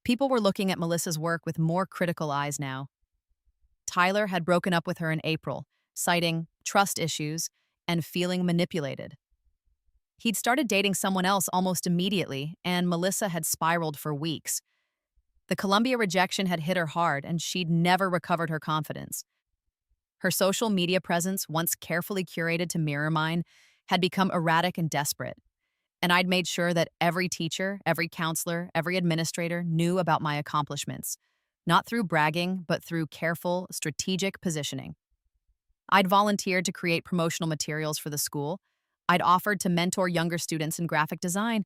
People were looking at Melissa's work with more critical eyes now. Tyler had broken up with her in April, citing trust issues and feeling manipulated. He'd started dating someone else almost immediately, and Melissa had spiraled for weeks. The Columbia rejection had hit her hard, and she'd never recovered her confidence. Her social media presence, once carefully curated to mirror mine, had become erratic and desperate. And I'd made sure that every teacher, every counselor, every administrator knew about my accomplishments, not through bragging, but through careful, strategic positioning. I'd volunteered to create promotional materials for the school. I'd offered to mentor younger students in graphic design.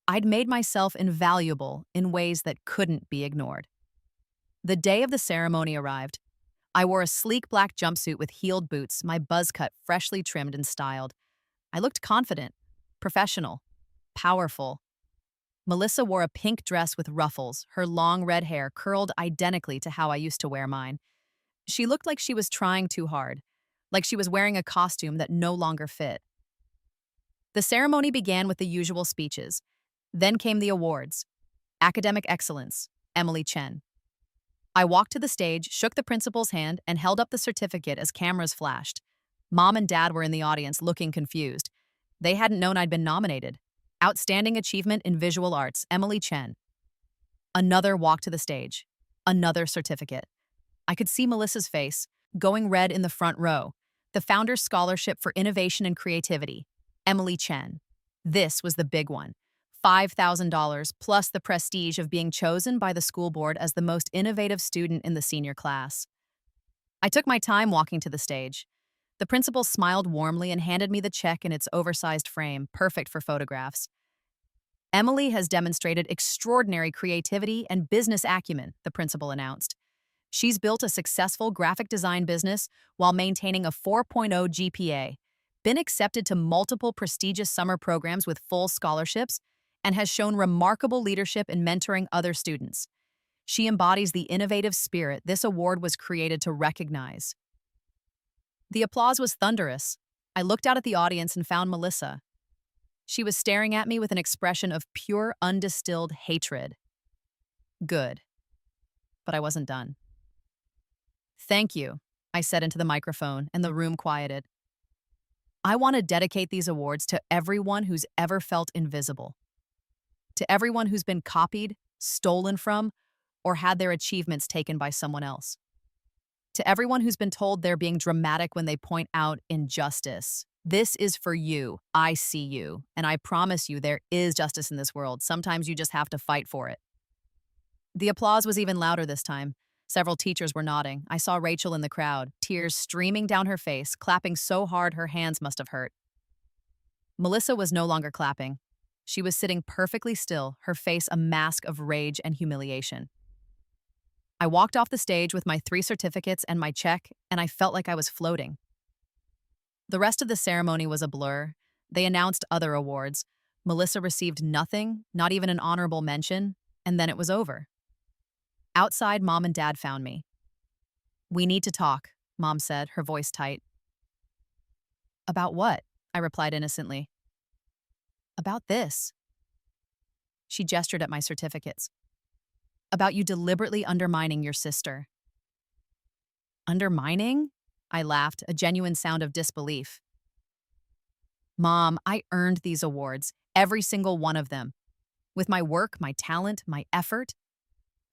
I'd made myself invaluable in ways that couldn't be ignored. The day of the ceremony arrived. I wore a sleek black jumpsuit with heeled boots, my buzz cut freshly trimmed and styled. I looked confident, professional, powerful. Melissa wore a pink dress with ruffles, her long red hair curled identically to how I used to wear mine. She looked like she was trying too hard, like she was wearing a costume that no longer fit. The ceremony began with the usual speeches. Then came the awards. Academic Excellence, Emily Chen. I walked to the stage, shook the principal's hand, and held up the certificate as cameras flashed. Mom and Dad were in the audience looking confused. They hadn't known I'd been nominated. Outstanding Achievement in Visual Arts, Emily Chen. Another walk to the stage. Another certificate. I could see Melissa's face, going red in the front row. The Founders Scholarship for Innovation and Creativity, Emily Chen. This was the big one. $5,000 plus the prestige of being chosen by the school board as the most innovative student in the senior class. I took my time walking to the stage. The principal smiled warmly and handed me the check in its oversized frame, perfect for photographs. Emily has demonstrated extraordinary creativity and business acumen, the principal announced. She's built a successful graphic design business while maintaining a 4.0 GPA, been accepted to multiple prestigious summer programs with full scholarships, and has shown remarkable leadership in mentoring other students. She embodies the innovative spirit this award was created to recognize. The applause was thunderous. I looked out at the audience and found Melissa. She was staring at me with an expression of pure, undistilled hatred. Good. But I wasn't done. Thank you, I said into the microphone, and the room quieted. I want to dedicate these awards to everyone who's ever felt invisible. To everyone who's been copied, stolen from, or had their achievements taken by someone else. To everyone who's been told they're being dramatic when they point out injustice. This is for you. I see you. And I promise you there is justice in this world. Sometimes you just have to fight for it. The applause was even louder this time. Several teachers were nodding. I saw Rachel in the crowd, tears streaming down her face, clapping so hard her hands must have hurt. Melissa was no longer clapping. She was sitting perfectly still, her face a mask of rage and humiliation. I walked off the stage with my 3 certificates and my check, and I felt like I was floating. The rest of the ceremony was a blur. They announced other awards. Melissa received nothing, not even an honorable mention, and then it was over. Outside, Mom and Dad found me. "We need to talk," Mom said, her voice tight. "About what?" I replied innocently. "About this." She gestured at my certificates. "About you deliberately undermining your sister." "Undermining?" I laughed, a genuine sound of disbelief. "Mom, I earned these awards, every single one of them. With my work, my talent, my effort.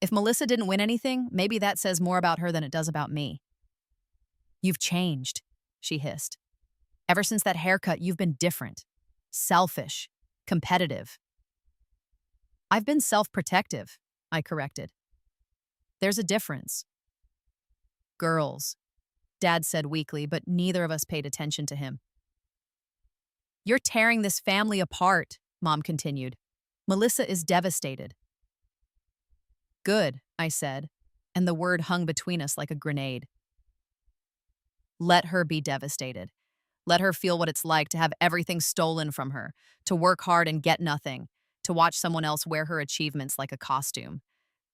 If Melissa didn't win anything, maybe that says more about her than it does about me." "You've changed," she hissed. "Ever since that haircut, you've been different. Selfish. Competitive." "I've been self-protective," I corrected. "There's a difference." "Girls," Dad said weakly, but neither of us paid attention to him. "You're tearing this family apart," Mom continued. "Melissa is devastated." "Good," I said, and the word hung between us like a grenade. Let her be devastated. Let her feel what it's like to have everything stolen from her, to work hard and get nothing, to watch someone else wear her achievements like a costume.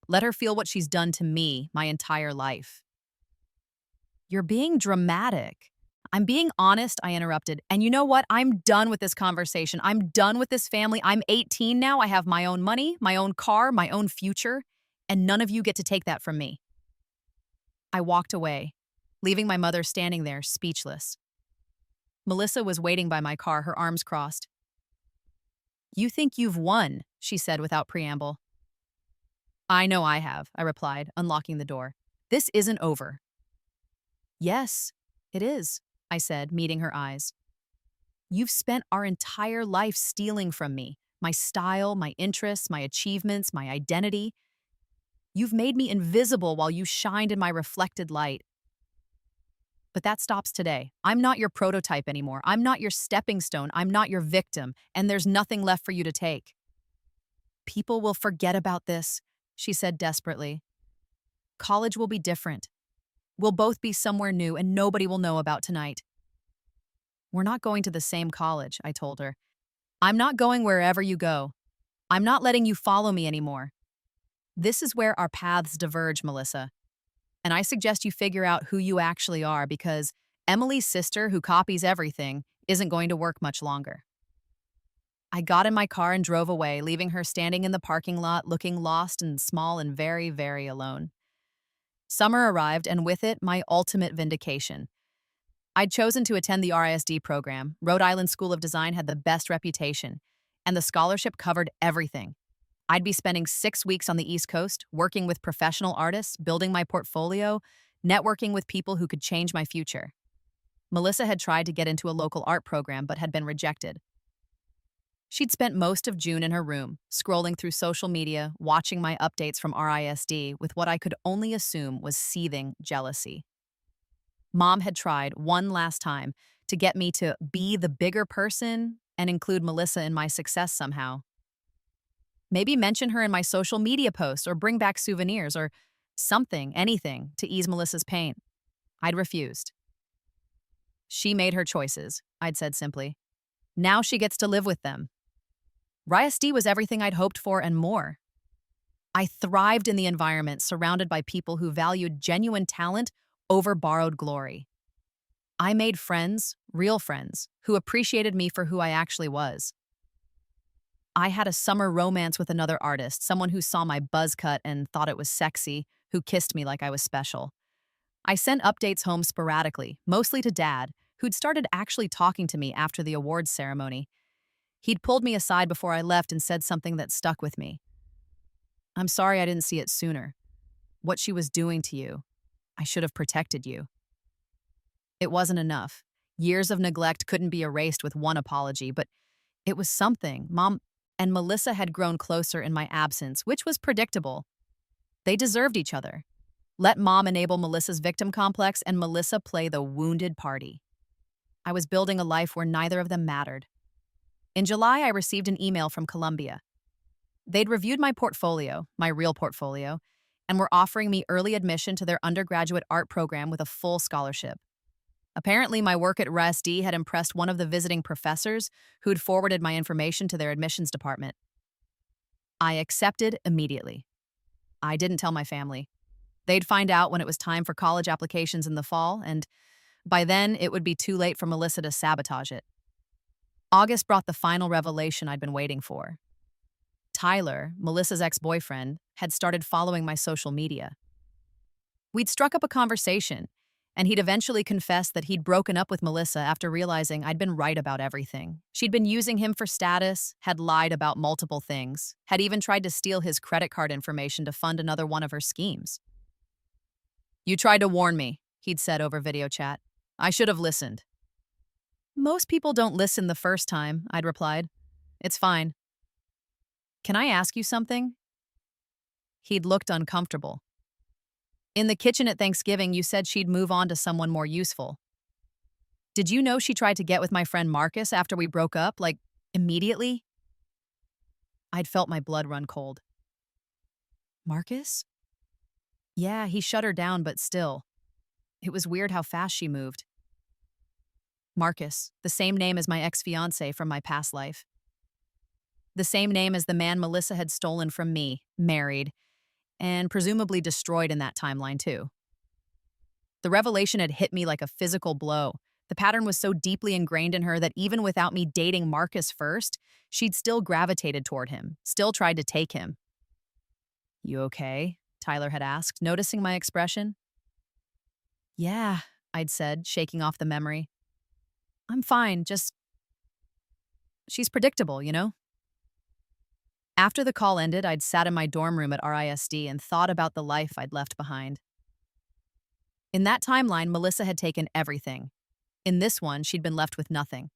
Let her feel what she's done to me my entire life. "You're being dramatic." "I'm being honest," I interrupted. "And you know what? I'm done with this conversation. I'm done with this family. I'm 18 now. I have my own money, my own car, my own future, and none of you get to take that from me." I walked away, leaving my mother standing there, speechless. Melissa was waiting by my car, her arms crossed. "You think you've won," she said without preamble. "I know I have," I replied, unlocking the door. "This isn't over." "Yes, It is, I said, meeting her eyes. You've spent our entire life stealing from me my style, my interests, my achievements, my identity. You've made me invisible while you shined in my reflected light. But that stops today. I'm not your prototype anymore. I'm not your stepping stone. I'm not your victim, and there's nothing left for you to take. People will forget about this, she said desperately. College will be different. We'll both be somewhere new, and nobody will know about tonight. We're not going to the same college, I told her. I'm not going wherever you go. I'm not letting you follow me anymore. This is where our paths diverge, Melissa. And I suggest you figure out who you actually are because Emily's sister, who copies everything, isn't going to work much longer. I got in my car and drove away, leaving her standing in the parking lot, looking lost and small and very, very alone. Summer arrived, and with it, my ultimate vindication. I'd chosen to attend the RISD program. Rhode Island School of Design had the best reputation, and the scholarship covered everything. I'd be spending 6 weeks on the East Coast, working with professional artists, building my portfolio, networking with people who could change my future. Melissa had tried to get into a local art program but had been rejected. She'd spent most of June in her room, scrolling through social media, watching my updates from RISD with what I could only assume was seething jealousy. Mom had tried one last time to get me to be the bigger person and include Melissa in my success somehow. Maybe mention her in my social media posts or bring back souvenirs or something, anything, to ease Melissa's pain. I'd refused. She made her choices, I'd said simply. Now she gets to live with them. RISD was everything I'd hoped for and more. I thrived in the environment surrounded by people who valued genuine talent over borrowed glory. I made friends, real friends, who appreciated me for who I actually was. I had a summer romance with another artist, someone who saw my buzz cut and thought it was sexy, who kissed me like I was special. I sent updates home sporadically, mostly to Dad, who'd started actually talking to me after the awards ceremony. He'd pulled me aside before I left and said something that stuck with me. I'm sorry I didn't see it sooner. What she was doing to you. I should have protected you. It wasn't enough. Years of neglect couldn't be erased with one apology, but it was something. Mom and Melissa had grown closer in my absence, which was predictable. They deserved each other. Let Mom enable Melissa's victim complex and Melissa play the wounded party. I was building a life where neither of them mattered. In July, I received an email from Columbia. They'd reviewed my portfolio, my real portfolio, and were offering me early admission to their undergraduate art program with a full scholarship. Apparently, my work at RISD had impressed one of the visiting professors who'd forwarded my information to their admissions department. I accepted immediately. I didn't tell my family. They'd find out when it was time for college applications in the fall, and by then it would be too late for Melissa to sabotage it. August brought the final revelation I'd been waiting for. Tyler, Melissa's ex-boyfriend, had started following my social media. We'd struck up a conversation, and he'd eventually confessed that he'd broken up with Melissa after realizing I'd been right about everything. She'd been using him for status, had lied about multiple things, had even tried to steal his credit card information to fund another one of her schemes. You tried to warn me, he'd said over video chat. I should have listened. Most people don't listen the first time, I'd replied. It's fine. Can I ask you something? He'd looked uncomfortable. In the kitchen at Thanksgiving, you said she'd move on to someone more useful. Did you know she tried to get with my friend Marcus after we broke up, like, immediately? I'd felt my blood run cold. Marcus? Yeah, he shut her down, but still. It was weird how fast she moved. Marcus, the same name as my ex-fiancé from my past life. The same name as the man Melissa had stolen from me, married, and presumably destroyed in that timeline too. The revelation had hit me like a physical blow. The pattern was so deeply ingrained in her that even without me dating Marcus first, she'd still gravitated toward him, still tried to take him. You okay? Tyler had asked, noticing my expression. Yeah, I'd said, shaking off the memory. I'm fine, just... She's predictable, you know? After the call ended, I'd sat in my dorm room at RISD and thought about the life I'd left behind. In that timeline, Melissa had taken everything. In this one, she'd been left with nothing.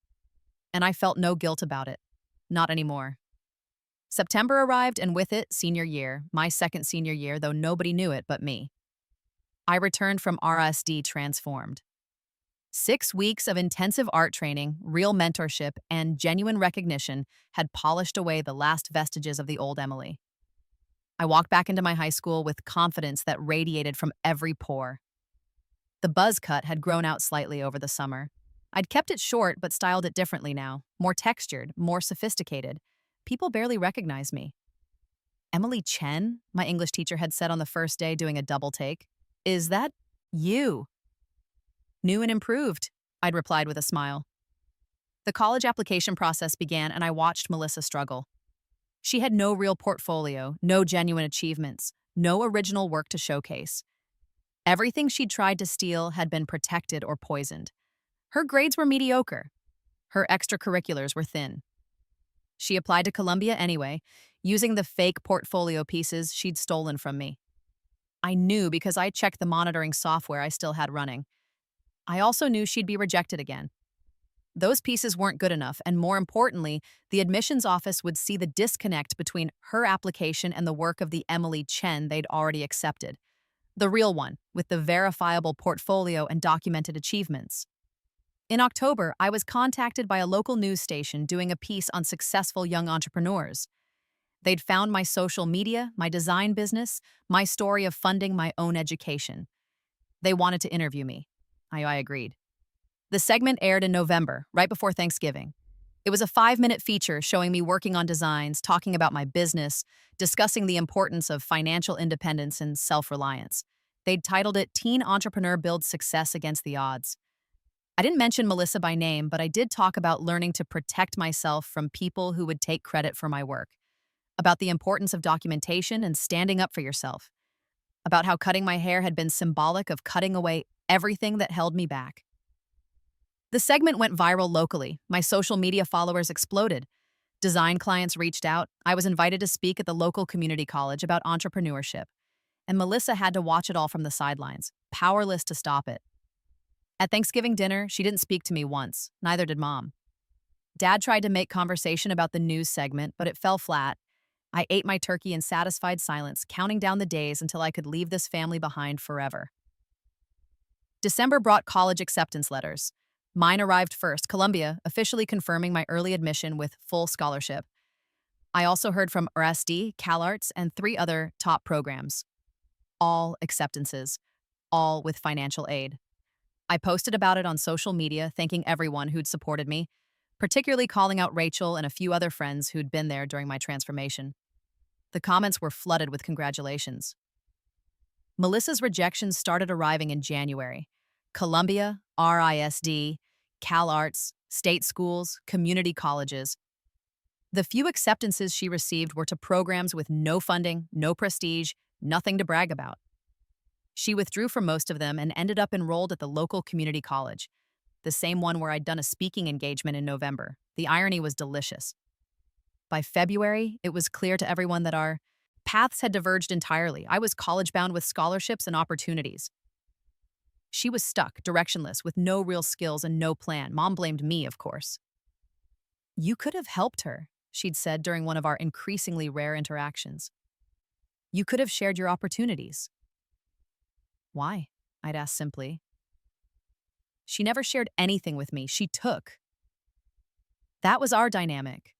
And I felt no guilt about it. Not anymore. September arrived, and with it, senior year, my second senior year, though nobody knew it but me. I returned from RSD transformed. 6 weeks of intensive art training, real mentorship, and genuine recognition had polished away the last vestiges of the old Emily. I walked back into my high school with confidence that radiated from every pore. The buzz cut had grown out slightly over the summer. I'd kept it short but styled it differently now, more textured, more sophisticated. People barely recognized me. "Emily Chen," my English teacher had said on the first day doing a double take. "Is that you?" "New and improved," I'd replied with a smile. The college application process began, and I watched Melissa struggle. She had no real portfolio, no genuine achievements, no original work to showcase. Everything she'd tried to steal had been protected or poisoned. Her grades were mediocre. Her extracurriculars were thin. She applied to Columbia anyway, using the fake portfolio pieces she'd stolen from me. I knew because I checked the monitoring software I still had running. I also knew she'd be rejected again. Those pieces weren't good enough, and more importantly, the admissions office would see the disconnect between her application and the work of the Emily Chen they'd already accepted. The real one, with the verifiable portfolio and documented achievements. In October, I was contacted by a local news station doing a piece on successful young entrepreneurs. They'd found my social media, my design business, my story of funding my own education. They wanted to interview me. I agreed. The segment aired in November, right before Thanksgiving. It was a 5-minute feature showing me working on designs, talking about my business, discussing the importance of financial independence and self-reliance. They'd titled it "Teen Entrepreneur Builds Success Against the Odds." I didn't mention Melissa by name, but I did talk about learning to protect myself from people who would take credit for my work, about the importance of documentation and standing up for yourself, about how cutting my hair had been symbolic of cutting away everything that held me back. The segment went viral locally. My social media followers exploded. Design clients reached out. I was invited to speak at the local community college about entrepreneurship. And Melissa had to watch it all from the sidelines, powerless to stop it. At Thanksgiving dinner, she didn't speak to me once. Neither did Mom. Dad tried to make conversation about the news segment, but it fell flat. I ate my turkey in satisfied silence, counting down the days until I could leave this family behind forever. December brought college acceptance letters. Mine arrived first, Columbia, officially confirming my early admission with full scholarship. I also heard from RSD, CalArts, and 3 other top programs. All acceptances, all with financial aid. I posted about it on social media, thanking everyone who'd supported me, particularly calling out Rachel and a few other friends who'd been there during my transformation. The comments were flooded with congratulations. Melissa's rejections started arriving in January. Columbia, RISD, CalArts, state schools, community colleges. The few acceptances she received were to programs with no funding, no prestige, nothing to brag about. She withdrew from most of them and ended up enrolled at the local community college, the same one where I'd done a speaking engagement in November. The irony was delicious. By February, it was clear to everyone that our paths had diverged entirely. I was college-bound with scholarships and opportunities. She was stuck, directionless, with no real skills and no plan. Mom blamed me, of course. "You could have helped her," she'd said during one of our increasingly rare interactions. "You could have shared your opportunities." "Why?" I'd ask simply. She never shared anything with me. She took. That was our dynamic.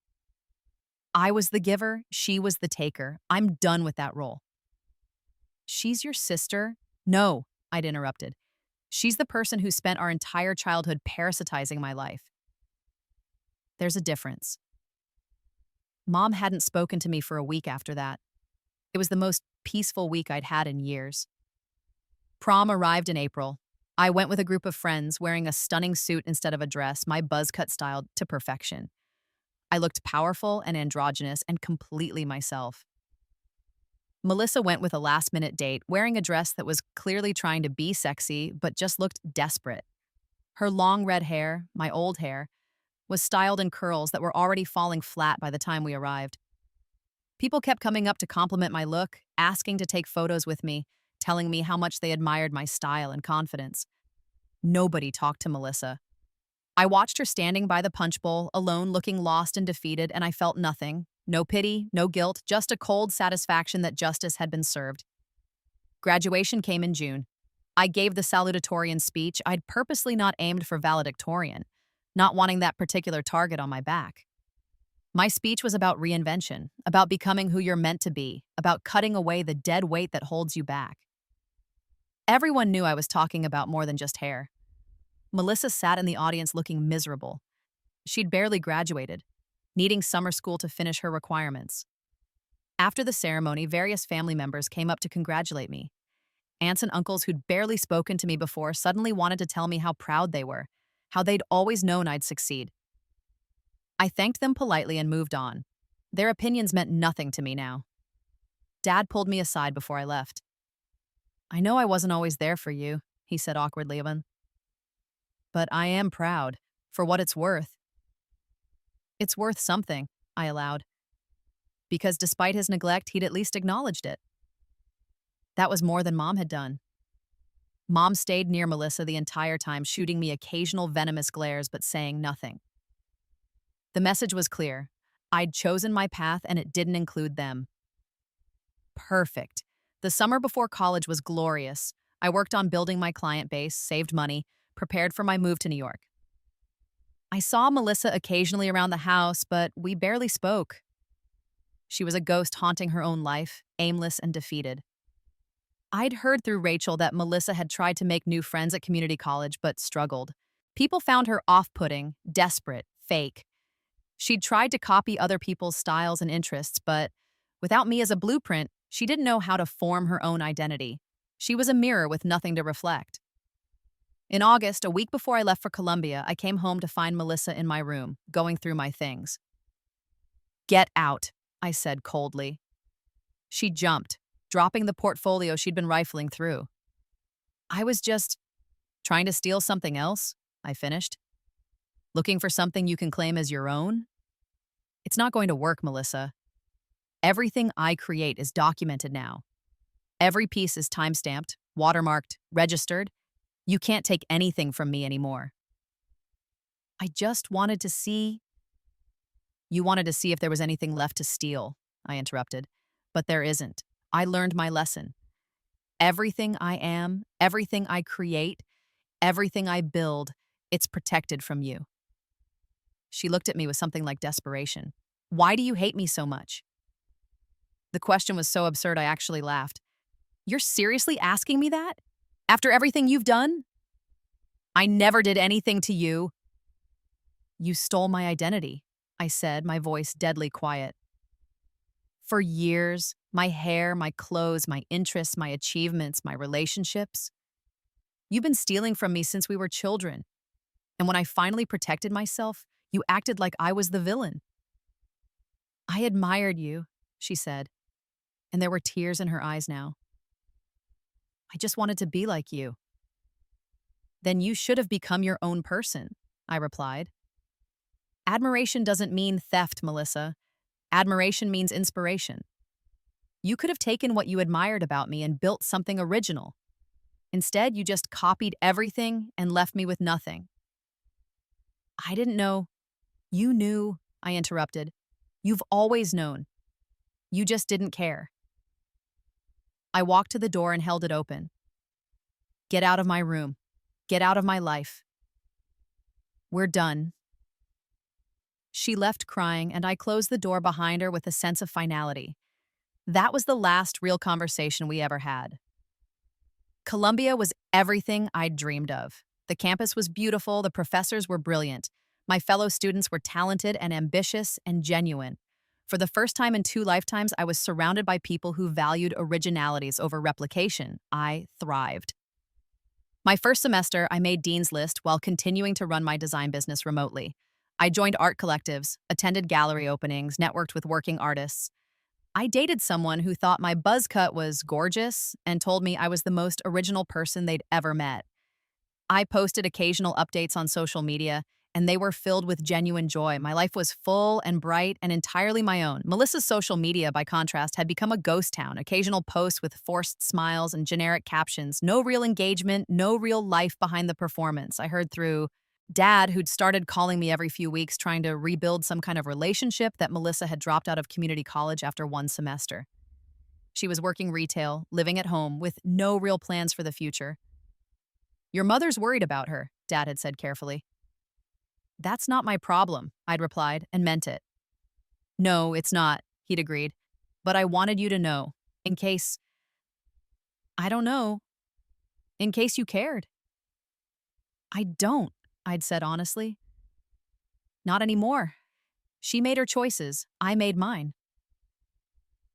I was the giver, she was the taker. I'm done with that role. "She's your sister?" "No," I'd interrupted. "She's the person who spent our entire childhood parasitizing my life." There's a difference. Mom hadn't spoken to me for a week after that. It was the most peaceful week I'd had in years. Prom arrived in April. I went with a group of friends wearing a stunning suit instead of a dress, my buzz cut styled to perfection. I looked powerful and androgynous and completely myself. Melissa went with a last-minute date, wearing a dress that was clearly trying to be sexy, but just looked desperate. Her long red hair, my old hair, was styled in curls that were already falling flat by the time we arrived. People kept coming up to compliment my look, asking to take photos with me, telling me how much they admired my style and confidence. Nobody talked to Melissa. I watched her standing by the punch bowl, alone, looking lost and defeated, and I felt nothing. No pity, no guilt, just a cold satisfaction that justice had been served. Graduation came in June. I gave the salutatorian speech. I'd purposely not aimed for valedictorian, not wanting that particular target on my back. My speech was about reinvention, about becoming who you're meant to be, about cutting away the dead weight that holds you back. Everyone knew I was talking about more than just hair. Melissa sat in the audience looking miserable. She'd barely graduated, needing summer school to finish her requirements. After the ceremony, various family members came up to congratulate me. Aunts and uncles who'd barely spoken to me before suddenly wanted to tell me how proud they were, how they'd always known I'd succeed. I thanked them politely and moved on. Their opinions meant nothing to me now. Dad pulled me aside before I left. "I know I wasn't always there for you," he said awkwardly, "but I am proud, for what it's worth." "It's worth something," I allowed, because despite his neglect, he'd at least acknowledged it. That was more than Mom had done. Mom stayed near Melissa the entire time, shooting me occasional venomous glares but saying nothing. The message was clear. I'd chosen my path and it didn't include them. Perfect. The summer before college was glorious. I worked on building my client base, saved money, prepared for my move to New York. I saw Melissa occasionally around the house, but we barely spoke. She was a ghost haunting her own life, aimless and defeated. I'd heard through Rachel that Melissa had tried to make new friends at community college but struggled. People found her off-putting, desperate, fake. She'd tried to copy other people's styles and interests, but without me as a blueprint, she didn't know how to form her own identity. She was a mirror with nothing to reflect. In August, a week before I left for Columbia, I came home to find Melissa in my room, going through my things. "Get out," I said coldly. She jumped, dropping the portfolio she'd been rifling through. "I was just trying to steal something else," I finished. "Looking for something you can claim as your own?" "It's not going to work, Melissa. Everything I create is documented now. Every piece is time-stamped, watermarked, registered. You can't take anything from me anymore." "I just wanted to see—" "You wanted to see if there was anything left to steal," I interrupted. "But there isn't. I learned my lesson. Everything I am, everything I create, everything I build, it's protected from you." She looked at me with something like desperation. "Why do you hate me so much?" The question was so absurd I actually laughed. "You're seriously asking me that? After everything you've done?" "I never did anything to you." "You stole my identity," I said, my voice deadly quiet. "For years, my hair, my clothes, my interests, my achievements, my relationships. You've been stealing from me since we were children. And when I finally protected myself, you acted like I was the villain." "I admired you," she said, and there were tears in her eyes now. "I just wanted to be like you." "Then you should have become your own person," I replied. "Admiration doesn't mean theft, Melissa. Admiration means inspiration. You could have taken what you admired about me and built something original. Instead, you just copied everything and left me with nothing." "I didn't know." "You knew," I interrupted. "You've always known. You just didn't care." I walked to the door and held it open. "Get out of my room. Get out of my life. We're done." She left crying, and I closed the door behind her with a sense of finality. That was the last real conversation we ever had. Columbia was everything I'd dreamed of. The campus was beautiful, the professors were brilliant. My fellow students were talented and ambitious and genuine. For the first time in 2 lifetimes, I was surrounded by people who valued originalities over replication. I thrived. My first semester, I made Dean's List while continuing to run my design business remotely. I joined art collectives, attended gallery openings, networked with working artists. I dated someone who thought my buzz cut was gorgeous and told me I was the most original person they'd ever met. I posted occasional updates on social media, and they were filled with genuine joy. My life was full and bright and entirely my own. Melissa's social media, by contrast, had become a ghost town. Occasional posts with forced smiles and generic captions. No real engagement, no real life behind the performance. I heard through Dad, who'd started calling me every few weeks trying to rebuild some kind of relationship, that Melissa had dropped out of community college after one semester. She was working retail, living at home, with no real plans for the future. "Your mother's worried about her," Dad had said carefully. "That's not my problem," I'd replied, and meant it. "No, it's not," he'd agreed. "But I wanted you to know, in case, I don't know, in case you cared." "I don't," I'd said honestly. "Not anymore. She made her choices. I made mine.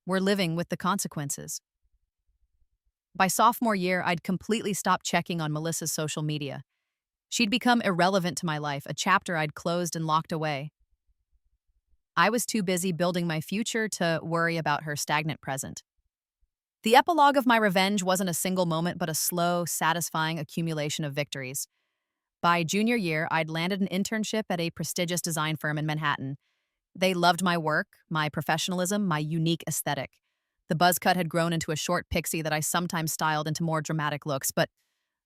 We're living with the consequences." By sophomore year, I'd completely stopped checking on Melissa's social media. She'd become irrelevant to my life, a chapter I'd closed and locked away. I was too busy building my future to worry about her stagnant present. The epilogue of my revenge wasn't a single moment, but a slow, satisfying accumulation of victories. By junior year, I'd landed an internship at a prestigious design firm in Manhattan. They loved my work, my professionalism, my unique aesthetic. The buzz cut had grown into a short pixie that I sometimes styled into more dramatic looks, but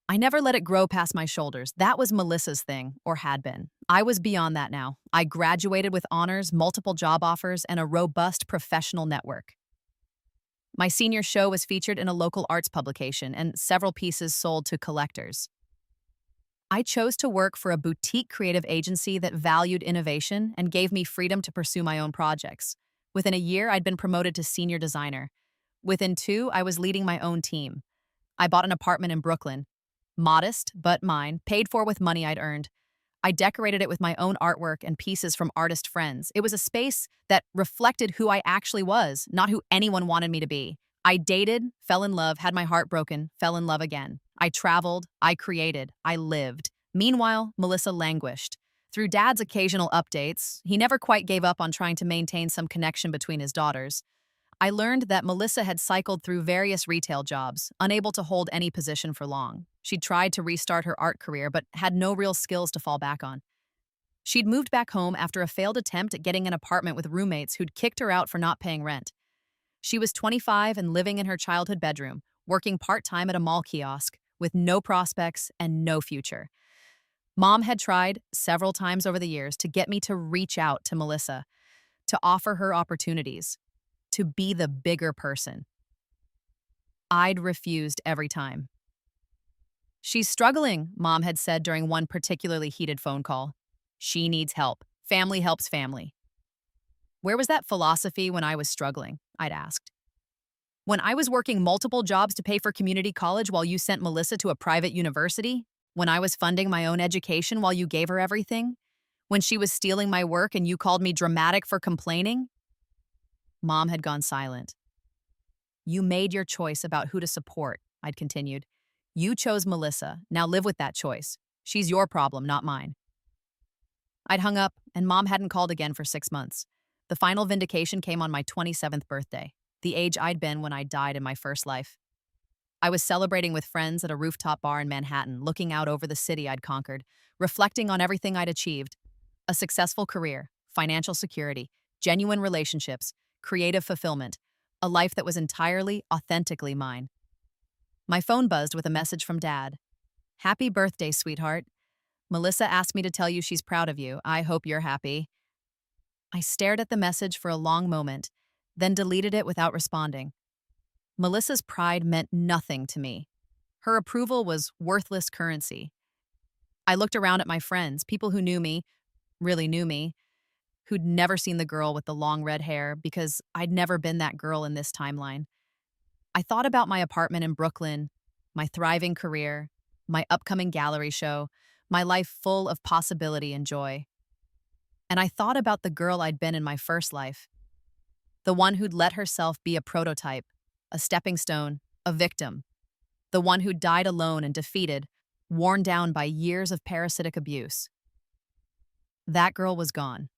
I never let it grow past my shoulders. That was Melissa's thing, or had been. I was beyond that now. I graduated with honors, multiple job offers, and a robust professional network. My senior show was featured in a local arts publication, and several pieces sold to collectors. I chose to work for a boutique creative agency that valued innovation and gave me freedom to pursue my own projects. Within a year, I'd been promoted to senior designer. Within 2, I was leading my own team. I bought an apartment in Brooklyn. Modest, but mine, paid for with money I'd earned. I decorated it with my own artwork and pieces from artist friends. It was a space that reflected who I actually was, not who anyone wanted me to be. I dated, fell in love, had my heart broken, fell in love again. I traveled, I created, I lived. Meanwhile, Melissa languished. Through Dad's occasional updates, he never quite gave up on trying to maintain some connection between his daughters. I learned that Melissa had cycled through various retail jobs, unable to hold any position for long. She'd tried to restart her art career, but had no real skills to fall back on. She'd moved back home after a failed attempt at getting an apartment with roommates who'd kicked her out for not paying rent. She was 25 and living in her childhood bedroom, working part-time at a mall kiosk, with no prospects and no future. Mom had tried several times over the years to get me to reach out to Melissa, to offer her opportunities, to be the bigger person. I'd refused every time. "She's struggling," Mom had said during one particularly heated phone call. "She needs help. Family helps family." Where was that philosophy when I was struggling? I'd asked. When I was working multiple jobs to pay for community college while you sent Melissa to a private university? When I was funding my own education while you gave her everything? When she was stealing my work and you called me dramatic for complaining? Mom had gone silent. "You made your choice about who to support," I'd continued. "You chose Melissa. Now live with that choice. She's your problem, not mine." I'd hung up, and Mom hadn't called again for 6 months. The final vindication came on my 27th birthday, the age I'd been when I died in my first life. I was celebrating with friends at a rooftop bar in Manhattan, looking out over the city I'd conquered, reflecting on everything I'd achieved. A successful career, financial security, genuine relationships, creative fulfillment, a life that was entirely, authentically mine. My phone buzzed with a message from Dad. "Happy birthday, sweetheart. Melissa asked me to tell you she's proud of you. I hope you're happy." I stared at the message for a long moment, then deleted it without responding. Melissa's pride meant nothing to me. Her approval was worthless currency. I looked around at my friends, people who knew me, really knew me, who'd never seen the girl with the long red hair because I'd never been that girl in this timeline. I thought about my apartment in Brooklyn, my thriving career, my upcoming gallery show, my life full of possibility and joy. And I thought about the girl I'd been in my first life, the one who'd let herself be a prototype, a stepping stone, a victim, the one who died alone and defeated, worn down by years of parasitic abuse. That girl was gone.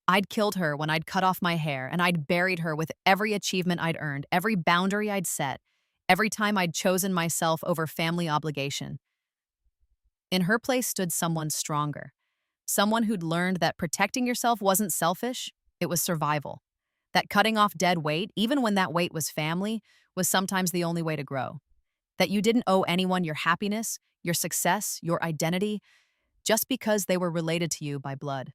I'd killed her when I'd cut off my hair, and I'd buried her with every achievement I'd earned, every boundary I'd set, every time I'd chosen myself over family obligation. In her place stood someone stronger, Someone who'd learned that protecting yourself wasn't selfish, it was survival. That cutting off dead weight, even when that weight was family, was sometimes the only way to grow. That you didn't owe anyone your happiness, your success, your identity, just because they were related to you by blood.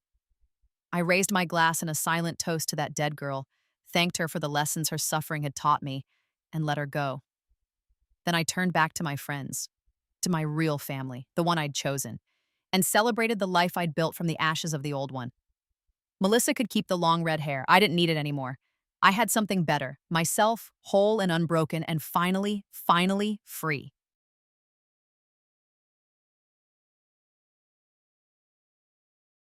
I raised my glass in a silent toast to that dead girl, thanked her for the lessons her suffering had taught me, and let her go. Then I turned back to my friends, to my real family, the one I'd chosen, and celebrated the life I'd built from the ashes of the old one. Melissa could keep the long red hair. I didn't need it anymore. I had something better, myself, whole and unbroken, and finally free.